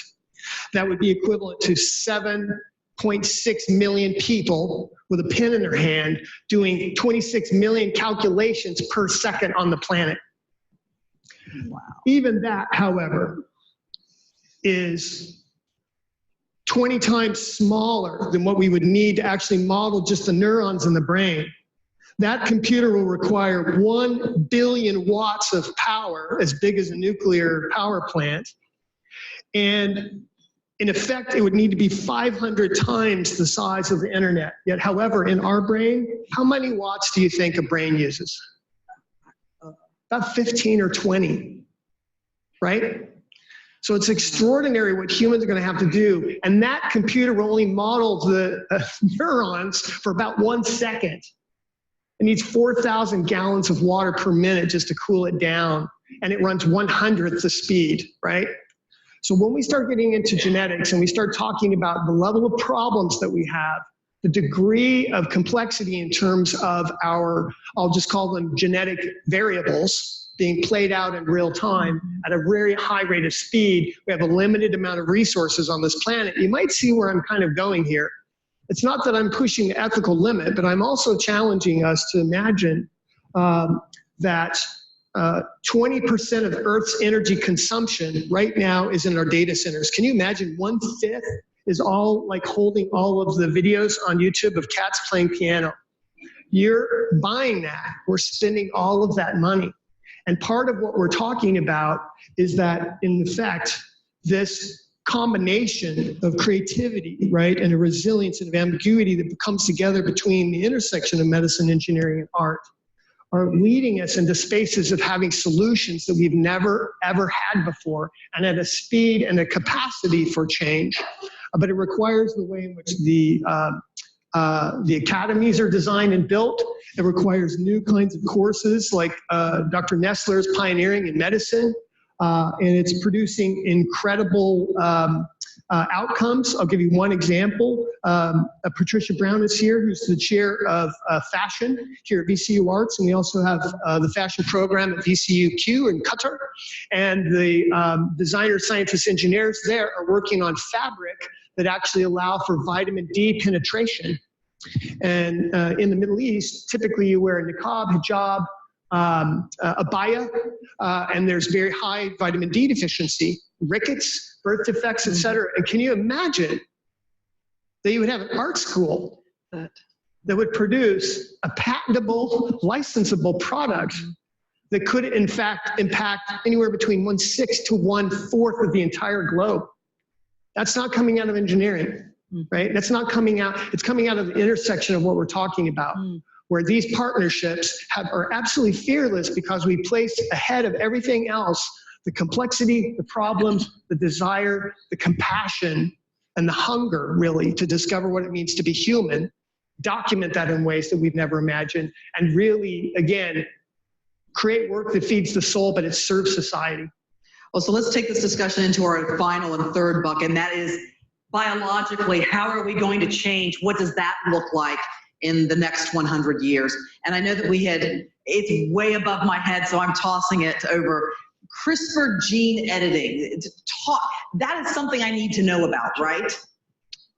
Speaker 2: That would be equivalent to 7 0.6 million people with a pen in their hand doing 26 million calculations per second on the planet.
Speaker 1: Wow.
Speaker 2: Even that, however, is 20 times smaller than what we would need to actually model just the neurons in the brain. That computer will require 1 billion watts of power, as big as a nuclear power plant. And in effect, it would need to be 500 times the size of the internet. Yet, however, in our brain, how many watts do you think a brain uses? About 15 or 20, right? So it's extraordinary what humans are going to have to do. And that computer will only model the neurons for about 1 second. It needs 4,000 gallons of water per minute just to cool it down. And it runs 1/100th the speed, right? So when we start getting into genetics and we start talking about the level of problems that we have, the degree of complexity in terms of our, I'll just call them genetic variables, being played out in real time at a very high rate of speed, we have a limited amount of resources on this planet. You might see where I'm kind of going here. It's not that I'm pushing the ethical limit, but I'm also challenging us to imagine that 20% of Earth's energy consumption right now is in our data centers. Can you imagine 1/5 is all like holding all of the videos on YouTube of cats playing piano? You're buying that. We're spending all of that money. And part of what we're talking about is that, in effect, this combination of creativity, right, and a resilience and of ambiguity that comes together between the intersection of medicine, engineering, and art are leading us into spaces of having solutions that we've never, ever had before, and at a speed and a capacity for change. But it requires the way in which the academies are designed and built. It requires new kinds of courses like Dr. Nestler's pioneering in medicine, and it's producing incredible outcomes. I'll give you one example. Patricia Brown is here, who's the chair of fashion here at VCUarts, and we also have the fashion program at VCUQ in Qatar. And the designers, scientists, engineers there are working on fabric that actually allow for vitamin D penetration. And in the Middle East, typically you wear a niqab, hijab, abaya, and there's very high vitamin D deficiency, rickets, birth defects, etc. And can you imagine that you would have an art school that would produce a patentable, licensable product that could, in fact, impact anywhere between 1/6 to 1/4 of the entire globe? That's not coming out of engineering, right? That's not coming out, it's coming out of the intersection of what we're talking about, where these partnerships are absolutely fearless because we place ahead of everything else the complexity, the problems, the desire, the compassion, and the hunger, really, to discover what it means to be human, document that in ways that we've never imagined, and really, again, create work that feeds the soul, but it serves society.
Speaker 1: Well, so let's take this discussion into our final and third bucket, and that is biologically, how are we going to change? What does that look like in the next 100 years? And I know that it's way above my head, so I'm tossing it over. CRISPR gene editing, that is something I need to know about, right?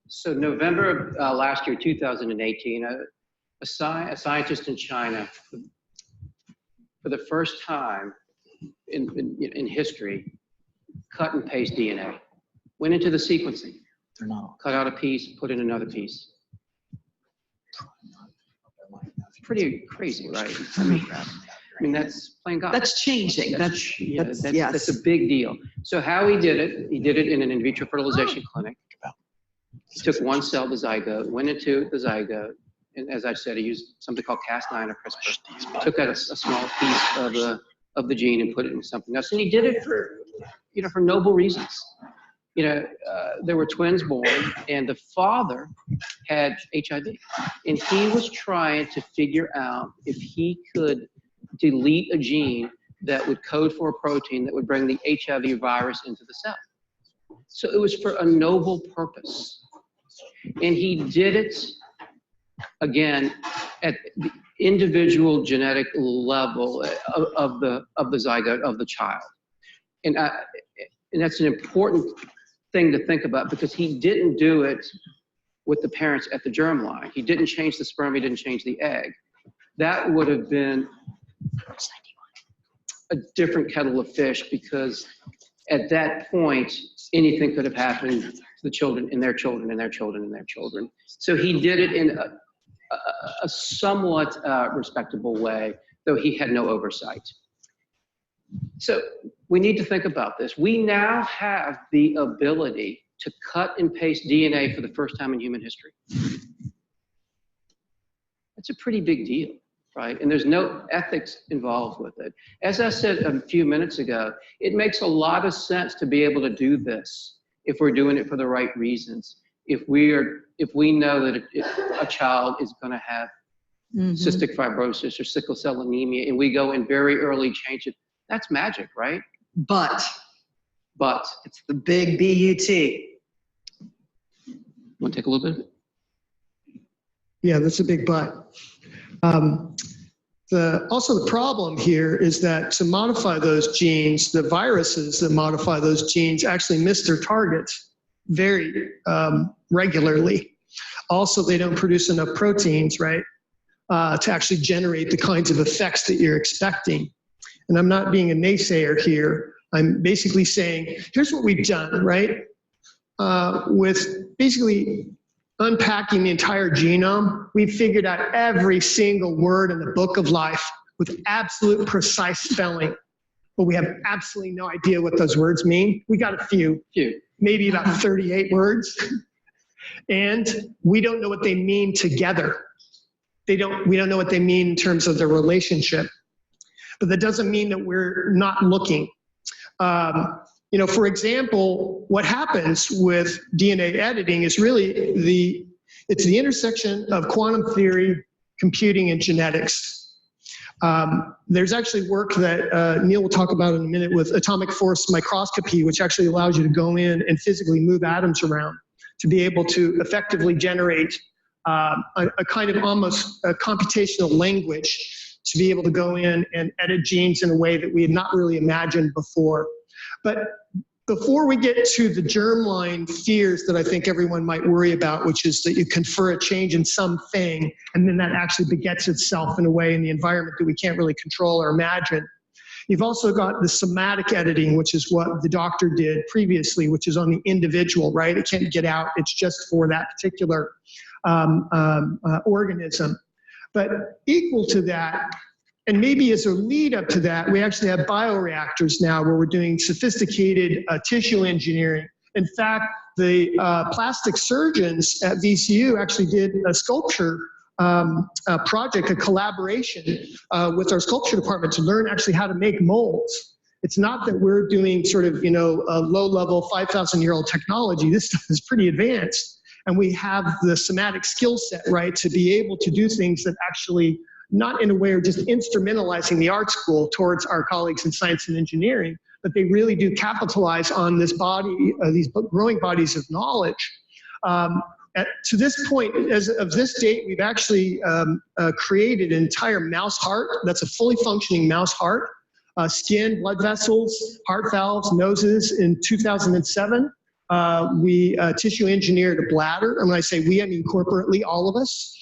Speaker 3: So November of last year, 2018, a scientist in China, for the first time in history, cut and paste DNA, went into the sequencing, cut out a piece, put in another piece. It's pretty crazy, right? I mean, that's playing God.
Speaker 1: That's changing.
Speaker 3: That's a big deal. So how he did it in an in vitro fertilization clinic. He took one cell, the zygote, went into the zygote, and as I said, he used something called Cas9 or CRISPR. Took out a small piece of the gene and put it in something else, and he did it for noble reasons. There were twins born, and the father had HIV, and he was trying to figure out if he could delete a gene that would code for a protein that would bring the HIV virus into the cell. So it was for a noble purpose. And he did it, again, at the individual genetic level of the zygote of the child. And that's an important thing to think about, because he didn't do it with the parents at the germline. He didn't change the sperm, he didn't change the egg. That would have been a different kettle of fish, because at that point, anything could have happened to the children and their children and their children and their children. So he did it in a somewhat respectable way, though he had no oversight. So we need to think about this. We now have the ability to cut and paste DNA for the first time in human history. That's a pretty big deal, right? And there's no ethics involved with it. As I said a few minutes ago, it makes a lot of sense to be able to do this if we're doing it for the right reasons. If we know that a child is going to have cystic fibrosis or sickle cell anemia, and we go and very early change it, that's magic, right?
Speaker 1: But
Speaker 3: It's
Speaker 1: the big B-U-T.
Speaker 3: Want to take a little bit of it?
Speaker 2: Yeah, that's a big but. Also the problem here is that to modify those genes, the viruses that modify those genes actually miss their targets very regularly. Also, they don't produce enough proteins, right, to actually generate the kinds of effects that you're expecting. And I'm not being a naysayer here. I'm basically saying, here's what we've done, right? With basically unpacking the entire genome, we've figured out every single word in the book of life with absolute precise spelling, but we have absolutely no idea what those words mean. We got a few, maybe about 38 words, and we don't know what they mean together. We don't know what they mean in terms of their relationship, but that doesn't mean that we're not looking. For example, what happens with DNA editing is really it's the intersection of quantum theory, computing, and genetics. There's actually work that Neal will talk about in a minute with atomic force microscopy, which actually allows you to go in and physically move atoms around to be able to effectively generate a kind of almost a computational language to be able to go in and edit genes in a way that we had not really imagined before. But before we get to the germline fears that I think everyone might worry about, which is that you confer a change in something and then that actually begets itself in a way in the environment that we can't really control or imagine. You've also got the somatic editing, which is what the doctor did previously, which is on the individual, right? It can't get out. It's just for that particular organism. But equal to that, and maybe as a lead up to that, we actually have bioreactors now where we're doing sophisticated tissue engineering. In fact, the plastic surgeons at VCU actually did a sculpture project, a collaboration with our sculpture department to learn actually how to make molds. It's not that we're doing sort of, a low-level 5,000-year-old technology. This stuff is pretty advanced. And we have the somatic skill set, right, to be able to do things that actually not in a way of just instrumentalizing the art school towards our colleagues in science and engineering, but they really do capitalize on this body, these growing bodies of knowledge. To this point, as of this date, we've actually created an entire mouse heart. That's a fully functioning mouse heart. Skin, blood vessels, heart valves, noses. In 2007, we tissue engineered a bladder. And when I say we, I mean corporately, all of us.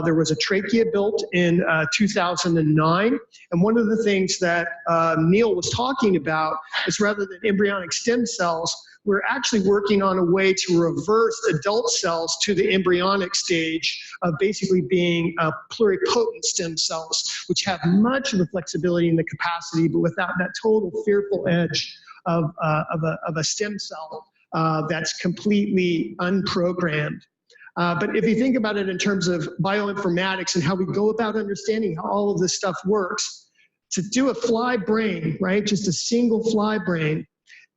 Speaker 2: There was a trachea built in 2009. And one of the things that Neal was talking about is rather than embryonic stem cells, we're actually working on a way to reverse adult cells to the embryonic stage of basically being pluripotent stem cells, which have much of the flexibility and the capacity, but without that total fearful edge of a stem cell that's completely unprogrammed. But if you think about it in terms of bioinformatics and how we go about understanding how all of this stuff works, to do a fly brain, right, just a single fly brain,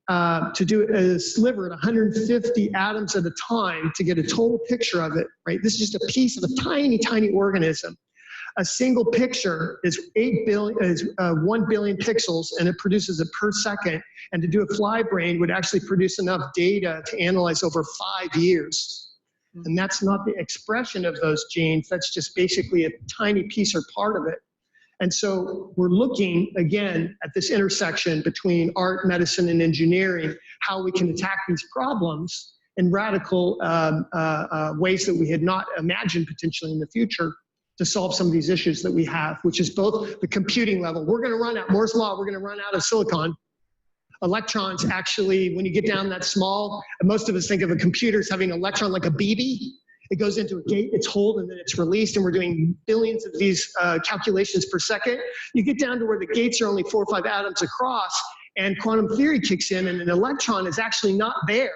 Speaker 2: to do a sliver at 150 atoms at a time to get a total picture of it, right? This is just a piece of a tiny, tiny organism. A single picture is 1 billion pixels, and it produces it per second. And to do a fly brain would actually produce enough data to analyze over 5 years. And that's not the expression of those genes. That's just basically a tiny piece or part of it. And so we're looking, again, at this intersection between art, medicine, and engineering, how we can attack these problems. in radical ways that we had not imagined potentially in the future to solve some of these issues that we have, which is both the computing level. We're going to run out, Moore's Law, we're going to run out of silicon. Electrons actually, when you get down that small, most of us think of a computer as having an electron like a BB. It goes into a gate, it's hold, and then it's released, and we're doing billions of these calculations per second. You get down to where the gates are only 4 or 5 atoms across, and quantum theory kicks in, and an electron is actually not there.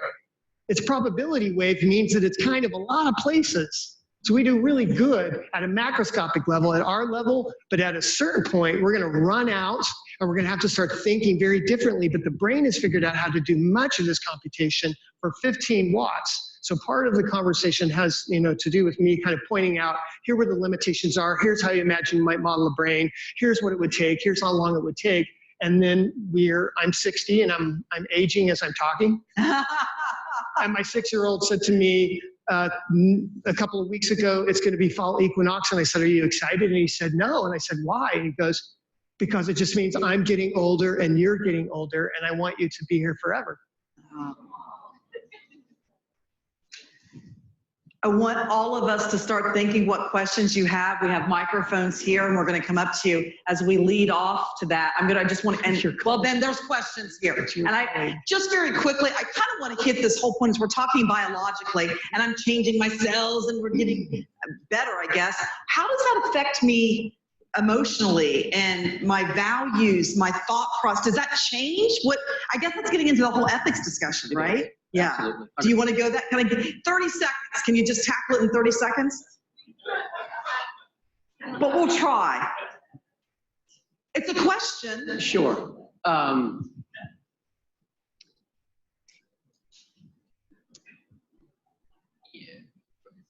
Speaker 2: Its probability wave means that it's kind of a lot of places. So we do really good at a macroscopic level, at our level, but at a certain point, we're going to run out, and we're going to have to start thinking very differently. But the brain has figured out how to do much of this computation for 15 watts. So part of the conversation has, to do with me kind of pointing out, here where the limitations are, here's how you imagine you might model a brain, here's what it would take, here's how long it would take. And then I'm 60 and I'm aging as I'm talking. And my 6-year-old said to me a couple of weeks ago, it's going to be fall equinox. And I said, are you excited? And he said, no. And I said, why? And he goes, because it just means I'm getting older and you're getting older, and I want you to be here forever.
Speaker 1: I want all of us to start thinking what questions you have. We have microphones here, and we're going to come up to you as we lead off to that. Well, then there's questions here. And I just very quickly, I kind of want to hit this whole point as we're talking biologically, and I'm changing my cells, and we're getting better, I guess. How does that affect me emotionally and my values, my thought process? Does that change? I guess that's getting into the whole ethics discussion, right? Yeah.
Speaker 3: Absolutely.
Speaker 1: Do you want to go that kind of 30 seconds? Can you just tackle it in 30 seconds? But we'll try. It's a question.
Speaker 3: Sure. From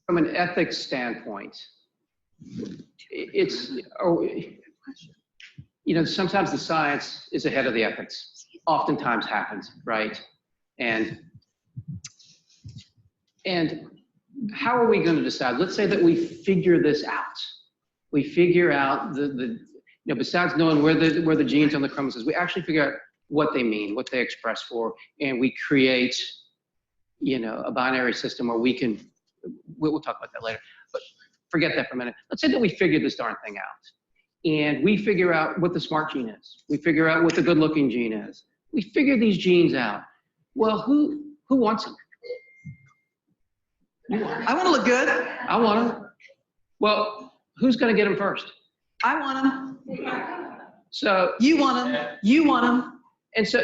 Speaker 3: an ethics standpoint, sometimes the science is ahead of the ethics. Oftentimes happens, right? And how are we going to decide? Let's say that we figure this out. We figure out besides knowing where the genes on the chromosomes, we actually figure out what they mean, what they express for, and we create, a binary system where we'll talk about that later, but forget that for a minute. Let's say that we figured this darn thing out, and we figure out what the smart gene is. We figure out what the good-looking gene is. We figure these genes out. Well, who wants them?
Speaker 1: I want to look good.
Speaker 3: I want them. Well, who's going to get them first?
Speaker 1: I want them.
Speaker 3: So
Speaker 1: you want them. You want them.
Speaker 3: And so,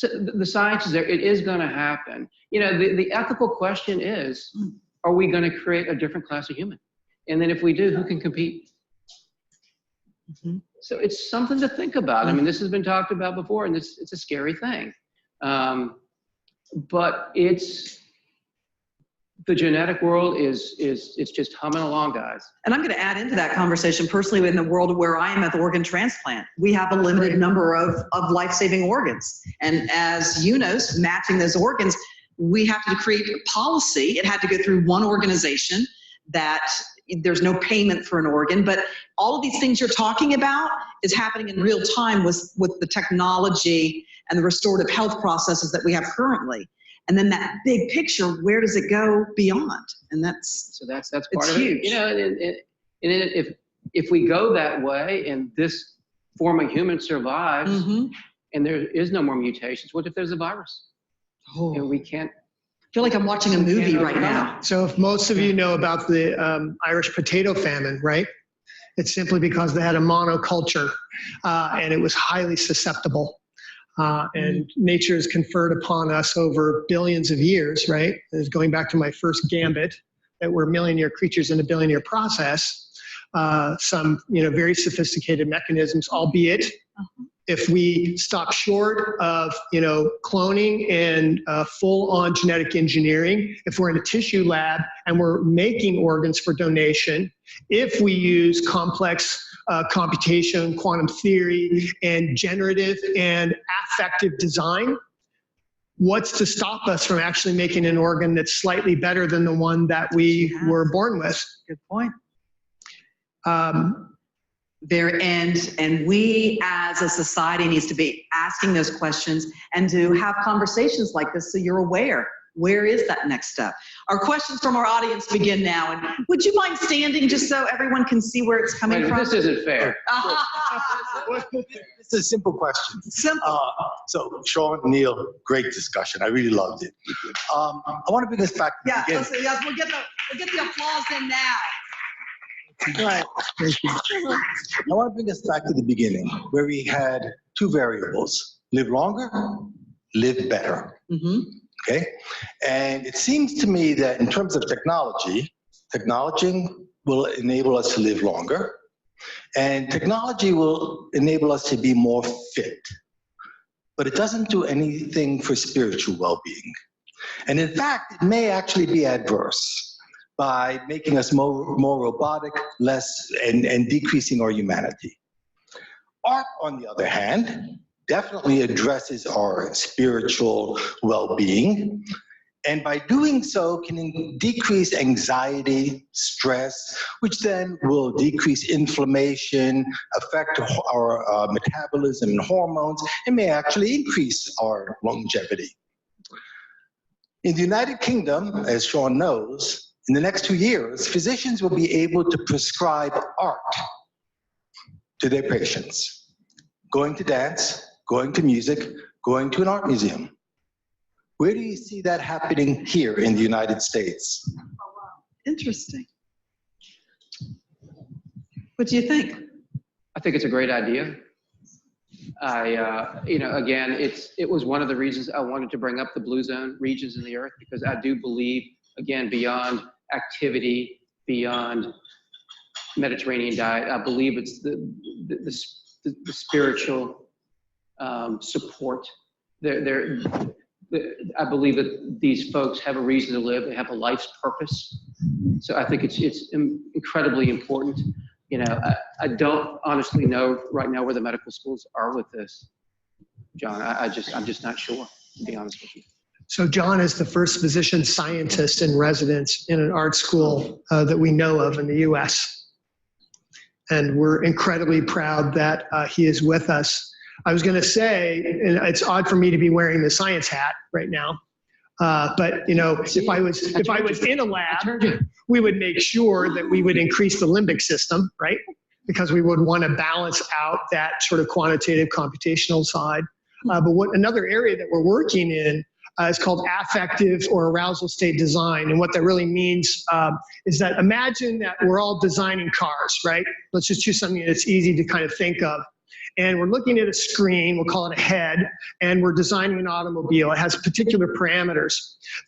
Speaker 3: the science is there. It is going to happen. The ethical question is, are we going to create a different class of human? And then if we do, who can compete? Mm-hmm. So it's something to think about. I mean, this has been talked about before, and it's a scary thing. But the genetic world is just humming along, guys.
Speaker 1: And I'm going to add into that conversation personally in the world where I am at the organ transplant. We have a limited number of life-saving organs. And as you know, matching those organs, we have to create a policy. It had to go through one organization that there's no payment for an organ, but all of these things you're talking about is happening in real time with the technology and the restorative health processes that we have currently. And then that big picture, where does it go beyond? And that's
Speaker 3: part of
Speaker 1: huge.
Speaker 3: It. And if we go that way and this form of human survives, mm-hmm. and there is no more mutations, what if there's a virus? Oh. And we can't.
Speaker 1: I feel like I'm watching a movie right now.
Speaker 2: So if most of you know about the Irish potato famine, right? It's simply because they had a monoculture and it was highly susceptible. And nature has conferred upon us over billions of years, right? It's going back to my first gambit, that we're million-year creatures in a billion-year process. Some, very sophisticated mechanisms, albeit if we stop short of, cloning and full-on genetic engineering, if we're in a tissue lab and we're making organs for donation, if we use complex computation, quantum theory, and generative and affective design, what's to stop us from actually making an organ that's slightly better than the one that we were born with?
Speaker 1: Good point. And we as a society needs to be asking those questions and to have conversations like this so you're aware. Where is that next step? Our questions from our audience begin now. And would you mind standing just so everyone can see where it's coming from?
Speaker 3: This isn't fair.
Speaker 4: It's a simple question.
Speaker 1: Simple.
Speaker 4: So, Shawn, Neal, great discussion. I really loved it. I want to bring us back to the beginning.
Speaker 1: Listen, yes, we'll get the applause in now.
Speaker 2: Right. Thank you.
Speaker 4: I want to bring us back to the beginning, where we had two variables: live longer, live better.
Speaker 1: Mm-hmm.
Speaker 4: Okay? And it seems to me that in terms of technology will enable us to live longer, and technology will enable us to be more fit. But it doesn't do anything for spiritual well-being. And in fact, it may actually be adverse by making us more robotic, and decreasing our humanity. Art, on the other hand, definitely addresses our spiritual well-being, and by doing so can decrease anxiety, stress, which then will decrease inflammation, affect our metabolism and hormones, and may actually increase our longevity. In the United Kingdom, as Shawn knows, in the next 2 years, physicians will be able to prescribe art to their patients. Going to dance, going to music, going to an art museum. Where do you see that happening here in the United States?
Speaker 1: Oh, wow. Interesting. What do you think?
Speaker 3: I think it's a great idea. Again, it was one of the reasons I wanted to bring up the blue zone regions in the earth, because I do believe, again, beyond activity, beyond Mediterranean diet, I believe it's the spiritual support. I believe that these folks have a reason to live. They have a life's purpose. So I think it's incredibly important. I don't honestly know right now where the medical schools are with this, John. I'm just not sure, to be honest with you.
Speaker 2: So John is the first physician scientist in residence in an art school that we know of in the U.S. And we're incredibly proud that he is with us. I was going to say, and it's odd for me to be wearing the science hat right now, but if I was in a lab, we would make sure that we would increase the limbic system, right? Because we would want to balance out that sort of quantitative computational side. But another area that we're working in is called affective or arousal state design. And what that really means is that imagine that we're all designing cars, right? Let's just choose something that's easy to kind of think of. And we're looking at a screen, we'll call it a head, and we're designing an automobile. It has particular parameters.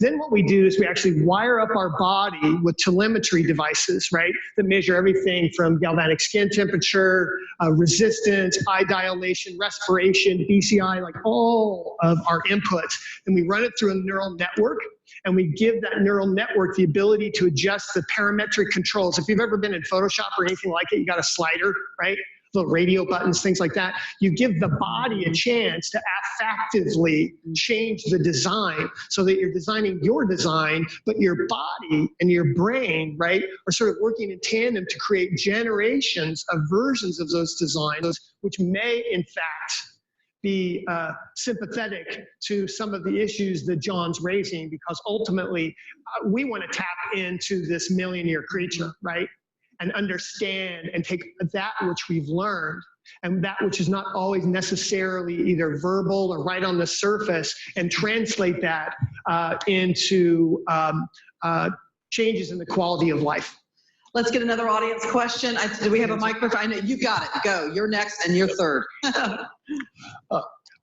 Speaker 2: Then what we do is we actually wire up our body with telemetry devices, right, that measure everything from galvanic skin temperature, resistance, eye dilation, respiration, BCI, like all of our inputs. And we run it through a neural network, and we give that neural network the ability to adjust the parametric controls. If you've ever been in Photoshop or anything like it, you got a slider, right? Little radio buttons, things like that. You give the body a chance to affectively change the design so that you're designing your design, but your body and your brain, right, are sort of working in tandem to create generations of versions of those designs, which may, in fact, be sympathetic to some of the issues that John's raising, because ultimately we want to tap into this million-year creature, right? And understand and take that which we've learned and that which is not always necessarily either verbal or right on the surface, and translate that into changes in the quality of life.
Speaker 1: Let's get another audience question. Do we have a microphone? I know you got it. Go. You're next, and you're third.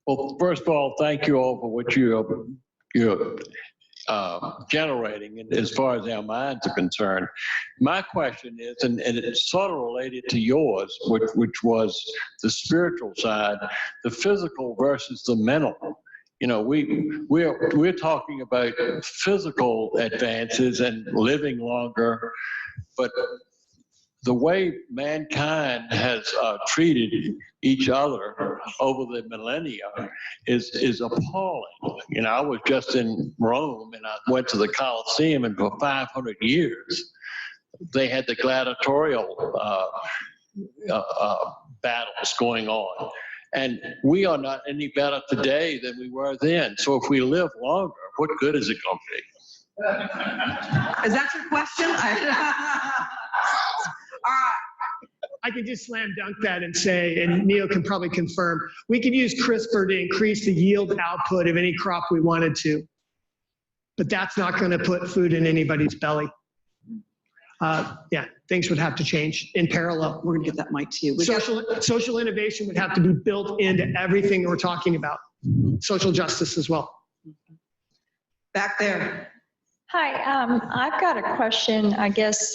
Speaker 5: Well, first of all, thank you all for what you're generating as far as our minds are concerned. My question is, and it's sort of related to yours, which was the spiritual side, the physical versus the mental. We're talking about physical advances and living longer, but the way mankind has treated each other over the millennia is appalling. I was just in Rome, and I went to the Colosseum, and for 500 years, they had the gladiatorial battles going on. And we are not any better today than we were then. So if we live longer, what good is it going to be?
Speaker 1: Is that your question? All right.
Speaker 2: I could just slam dunk that and say, and Neal can probably confirm, we could use CRISPR to increase the yield output of any crop we wanted to. But that's not going to put food in anybody's belly. Yeah, things would have to change in parallel.
Speaker 1: We're going to get that mic to you.
Speaker 2: Social innovation would have to be built into everything that we're talking about. Social justice as well.
Speaker 1: Back there.
Speaker 6: Hi, I've got a question. I guess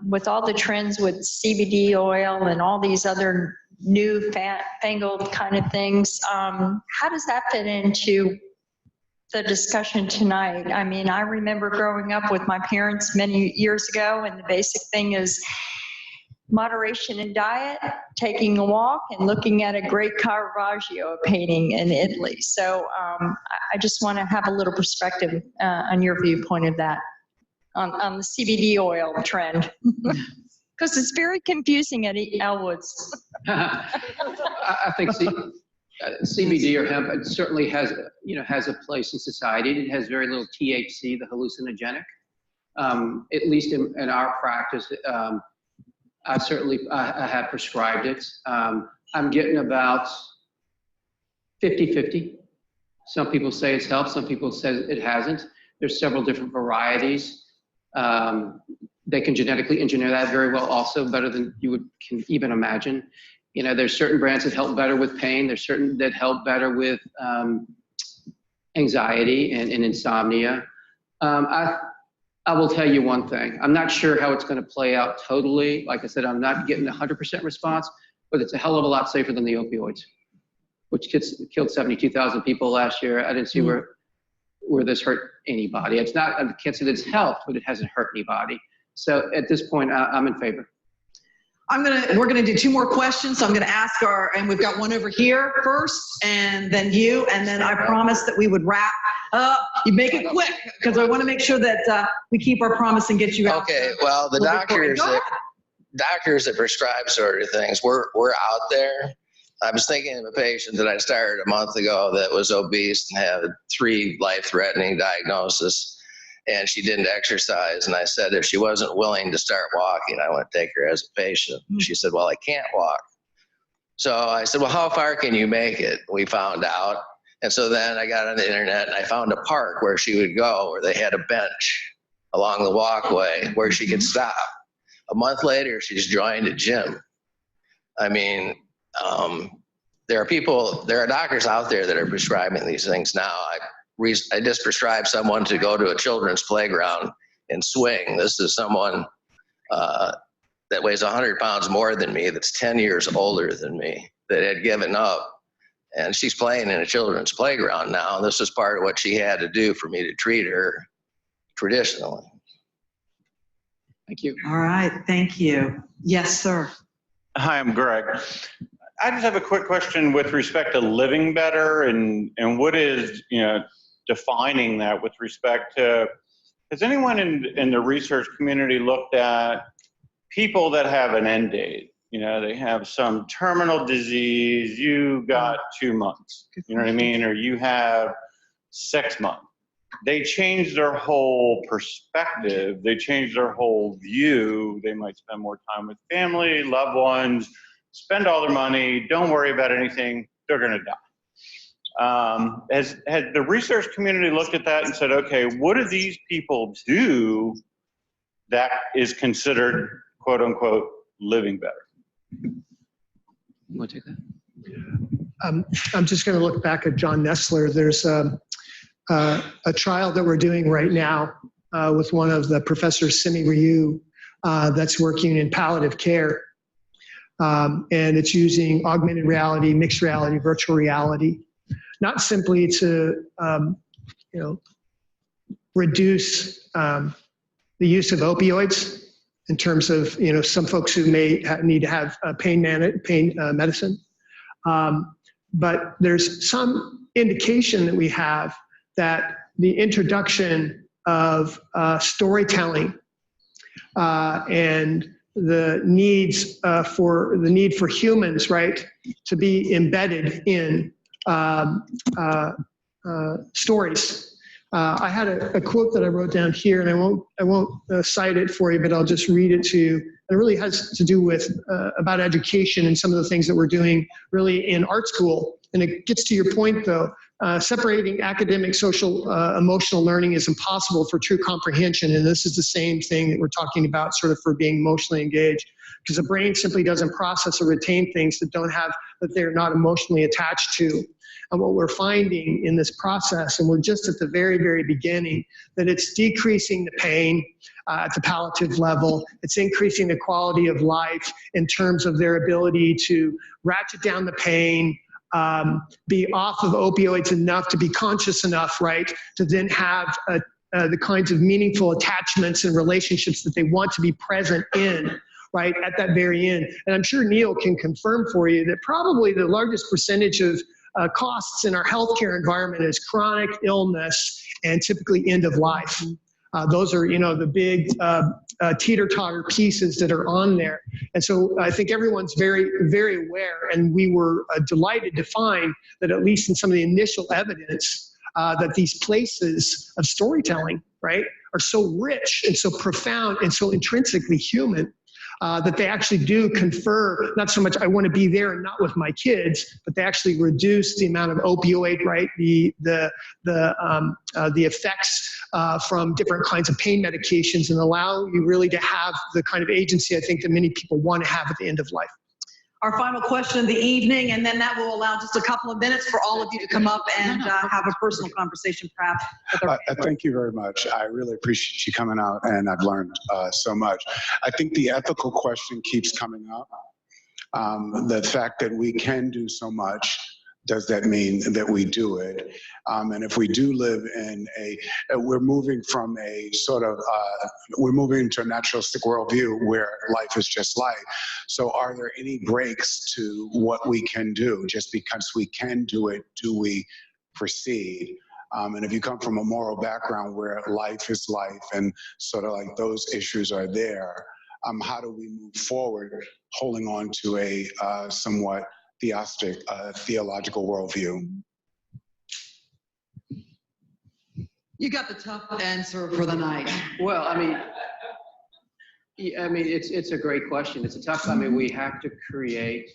Speaker 6: with all the trends with CBD oil and all these other new fangled kind of things, how does that fit into the discussion tonight? I mean, I remember growing up with my parents many years ago, and the basic thing is moderation in diet, taking a walk, and looking at a great Caravaggio painting in Italy. So I just want to have a little perspective on your viewpoint of that, on the CBD oil trend. Because it's very confusing at Elwoods.
Speaker 3: I think CBD or hemp, it certainly has a place in society. It has very little THC, the hallucinogenic. At least in our practice, I have prescribed it. I'm getting about 50-50. Some people say it's helped, some people say it hasn't. There's several different varieties. They can genetically engineer that very well also, better than you can even imagine. You know, there's certain brands that help better with pain. There's certain that help better with anxiety and insomnia. I will tell you one thing. I'm not sure how it's going to play out totally. Like I said, I'm not getting 100% response, but it's a hell of a lot safer than the opioids, which killed 72,000 people last year. I didn't see where this hurt anybody. It's not, I can't say that it's helped, but it hasn't hurt anybody. So at this point, I'm in favor.
Speaker 1: We're gonna do two more questions. So I'm gonna ask and we've got one over here first, and then you, and then I promised that we would wrap up. You make it quick, because I wanna make sure that we keep our promise and get you out.
Speaker 7: Okay, well, the doctors that prescribe sort of things, we're out there. I was thinking of a patient that I started a month ago that was obese and had 3 life-threatening diagnoses. And she didn't exercise. And I said, if she wasn't willing to start walking, I want to take her as a patient. She said, well, I can't walk. So I said, well, how far can you make it? We found out. And so then I got on the internet and I found a park where she would go, where they had a bench along the walkway where she could stop. A month later, she's joined a gym. I mean, there are doctors out there that are prescribing these things now. I just prescribed someone to go to a children's playground and swing. This is someone that weighs 100 pounds more than me, that's 10 years older than me, that had given up. And she's playing in a children's playground now. This is part of what she had to do for me to treat her traditionally.
Speaker 3: Thank you.
Speaker 1: All right, thank you. Yes, sir.
Speaker 8: Hi, I'm Greg. I just have a quick question with respect to living better and what is, defining that with respect to, has anyone in the research community looked at people that have an end date? They have some terminal disease, you got 2 months, you know what I mean? Or you have 6 months. They change their whole perspective. They change their whole view. They might spend more time with family, loved ones, spend all their money, don't worry about anything, they're gonna die. Has the research community looked at that and said, okay, what do these people do that is considered, quote unquote, living better?
Speaker 3: You want to take that?
Speaker 2: I'm just going to look back at John Nestler. There's a trial that we're doing right now with one of the professors, Simi Ryu, that's working in palliative care. And it's using augmented reality, mixed reality, virtual reality, not simply to reduce the use of opioids in terms of some folks who may need to have pain medicine, but there's some indication that we have that the introduction of storytelling and needs for the need for humans, right, to be embedded in stories. I had a quote that I wrote down here, and I won't cite it for you, but I'll just read it to you. It really has to do with about education and some of the things that we're doing really in art school. And it gets to your point, though. Separating academic, social, emotional learning is impossible for true comprehension. And this is the same thing that we're talking about sort of for being emotionally engaged, because the brain simply doesn't process or retain things that they're not emotionally attached to. And what we're finding in this process, and we're just at the very, very beginning, that it's decreasing the pain at the palliative level. It's increasing the quality of life in terms of their ability to ratchet down the pain, be off of opioids enough to be conscious enough, right, to then have the kinds of meaningful attachments and relationships that they want to be present in, right, at that very end. And I'm sure Neal can confirm for you that probably the largest percentage of costs in our healthcare environment is chronic illness and typically end of life. Those are, the big teeter-totter pieces that are on there. And so I think everyone's very, very aware, and we were delighted to find that at least in some of the initial evidence that these places of storytelling, right, are so rich and so profound and so intrinsically human that they actually do confer, not so much I want to be there and not with my kids, but they actually reduce the amount of opioid, right, the effects from different kinds of pain medications, and allow you really to have the kind of agency I think that many people want to have at the end of life.
Speaker 1: Our final question of the evening, and then that will allow just a couple of minutes for all of you to come up and have a personal conversation, perhaps.
Speaker 9: Thank you very much. I really appreciate you coming out, and I've learned so much. I think the ethical question keeps coming up. The fact that we can do so much, does that mean that we do it? And if we do live in we're moving from a sort of, we're moving into a naturalistic worldview where life is just life. So are there any breaks to what we can do? Just because we can do it, do we proceed? And if you come from a moral background where life is life and sort of like those issues are there, how do we move forward holding on to a somewhat theistic, theological worldview?
Speaker 1: You got the tough answer for the night.
Speaker 3: Well, it's a great question. It's a tough. We have to create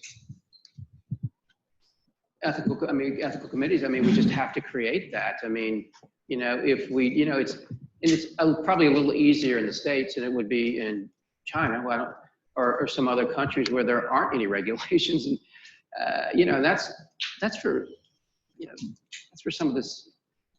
Speaker 3: ethical committees. We just have to create that. If we, it's probably a little easier in the States than it would be in China, or some other countries where there aren't any regulations. And that's for some of this.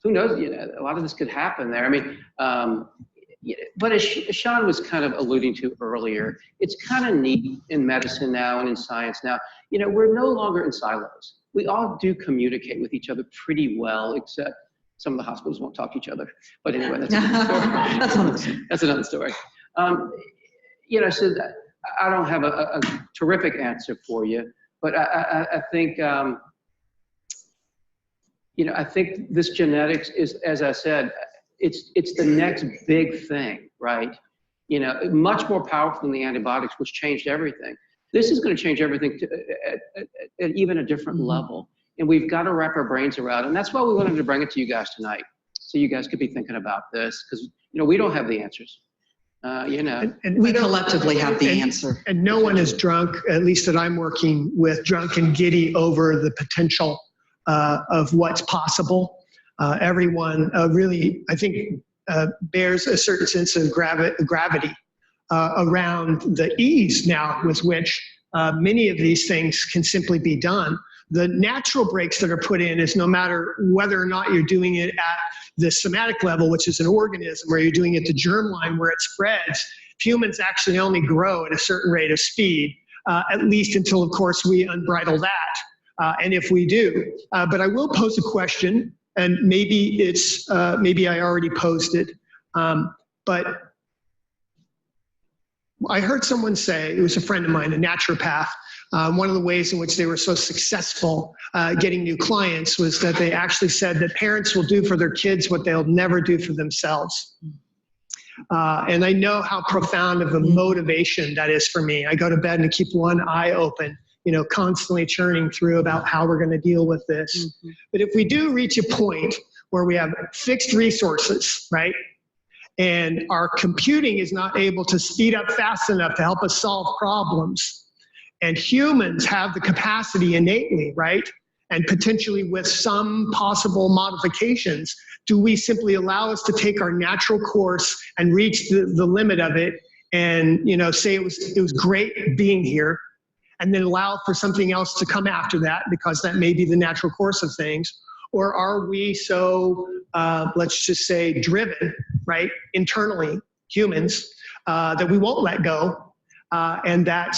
Speaker 3: Who knows? A lot of this could happen there. But as Shawn was kind of alluding to earlier, it's kind of neat in medicine now and in science now. We're no longer in silos. We all do communicate with each other pretty well, except some of the hospitals won't talk to each other. But anyway, that's another story. That's another story. So I don't have a terrific answer for you. But I think, I think this genetics is, as I said, it's the next big thing, right? Much more powerful than the antibiotics, which changed everything. This is going to change everything at even a different level. And we've got to wrap our brains around it. And that's why we wanted to bring it to you guys tonight, so you guys could be thinking about this, because, we don't have the answers.
Speaker 2: And
Speaker 1: we collectively have the answer.
Speaker 2: And no one is drunk, at least that I'm working with, drunk and giddy over the potential of what's possible. Everyone really, I think, bears a certain sense of gravity around the ease now with which many of these things can simply be done. The natural breaks that are put in is no matter whether or not you're doing it at the somatic level, which is an organism, or you're doing it at the germline where it spreads, humans actually only grow at a certain rate of speed, at least until, of course, we unbridle that. And if we do. But I will pose a question, and maybe maybe I already posed it, but I heard someone say, it was a friend of mine, a naturopath, one of the ways in which they were so successful getting new clients was that they actually said that parents will do for their kids what they'll never do for themselves. And I know how profound of a motivation that is for me. I go to bed and keep one eye open, constantly churning through about how we're going to deal with this. But if we do reach a point where we have fixed resources, right? And our computing is not able to speed up fast enough to help us solve problems. And humans have the capacity innately, right? And potentially with some possible modifications, do we simply allow us to take our natural course and reach the limit of it and, say it was great being here, and then allow for something else to come after that because that may be the natural course of things? Or are we so, let's just say, driven, right, internally, humans, that we won't let go, and that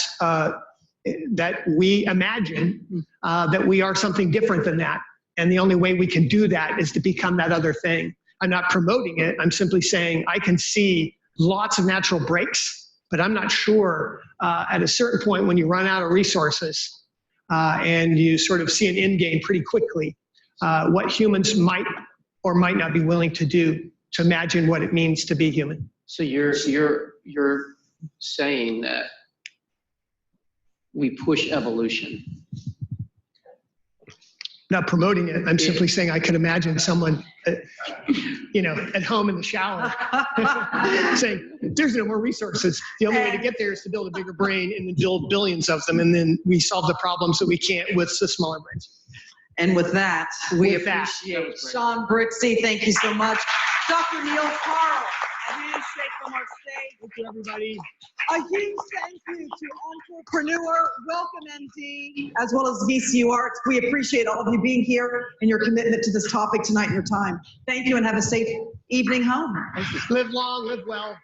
Speaker 2: we imagine that we are something different than that. And the only way we can do that is to become that other thing. I'm not promoting it. I'm simply saying I can see lots of natural breaks, but I'm not sure at a certain point when you run out of resources and you sort of see an end game pretty quickly, what humans might or might not be willing to do to imagine what it means to be human.
Speaker 3: So you're saying that we push evolution.
Speaker 2: Not promoting it. I'm simply saying I could imagine someone, at home in the shower saying, there's no more resources. The only way to get there is to build a bigger brain and then build billions of them. And then we solve the problems that we can't with the smaller brains.
Speaker 1: And with that, we appreciate Shawn Brixey. Thank you so much. Dr. Neal Carl, a handshake from our stage.
Speaker 2: Thank you, everybody.
Speaker 1: A huge thank you to Entrepreneur, WellcomeMD, as well as VCUarts. We appreciate all of you being here and your commitment to this topic tonight and your time. Thank you and have a safe evening home.
Speaker 2: Live long, live well.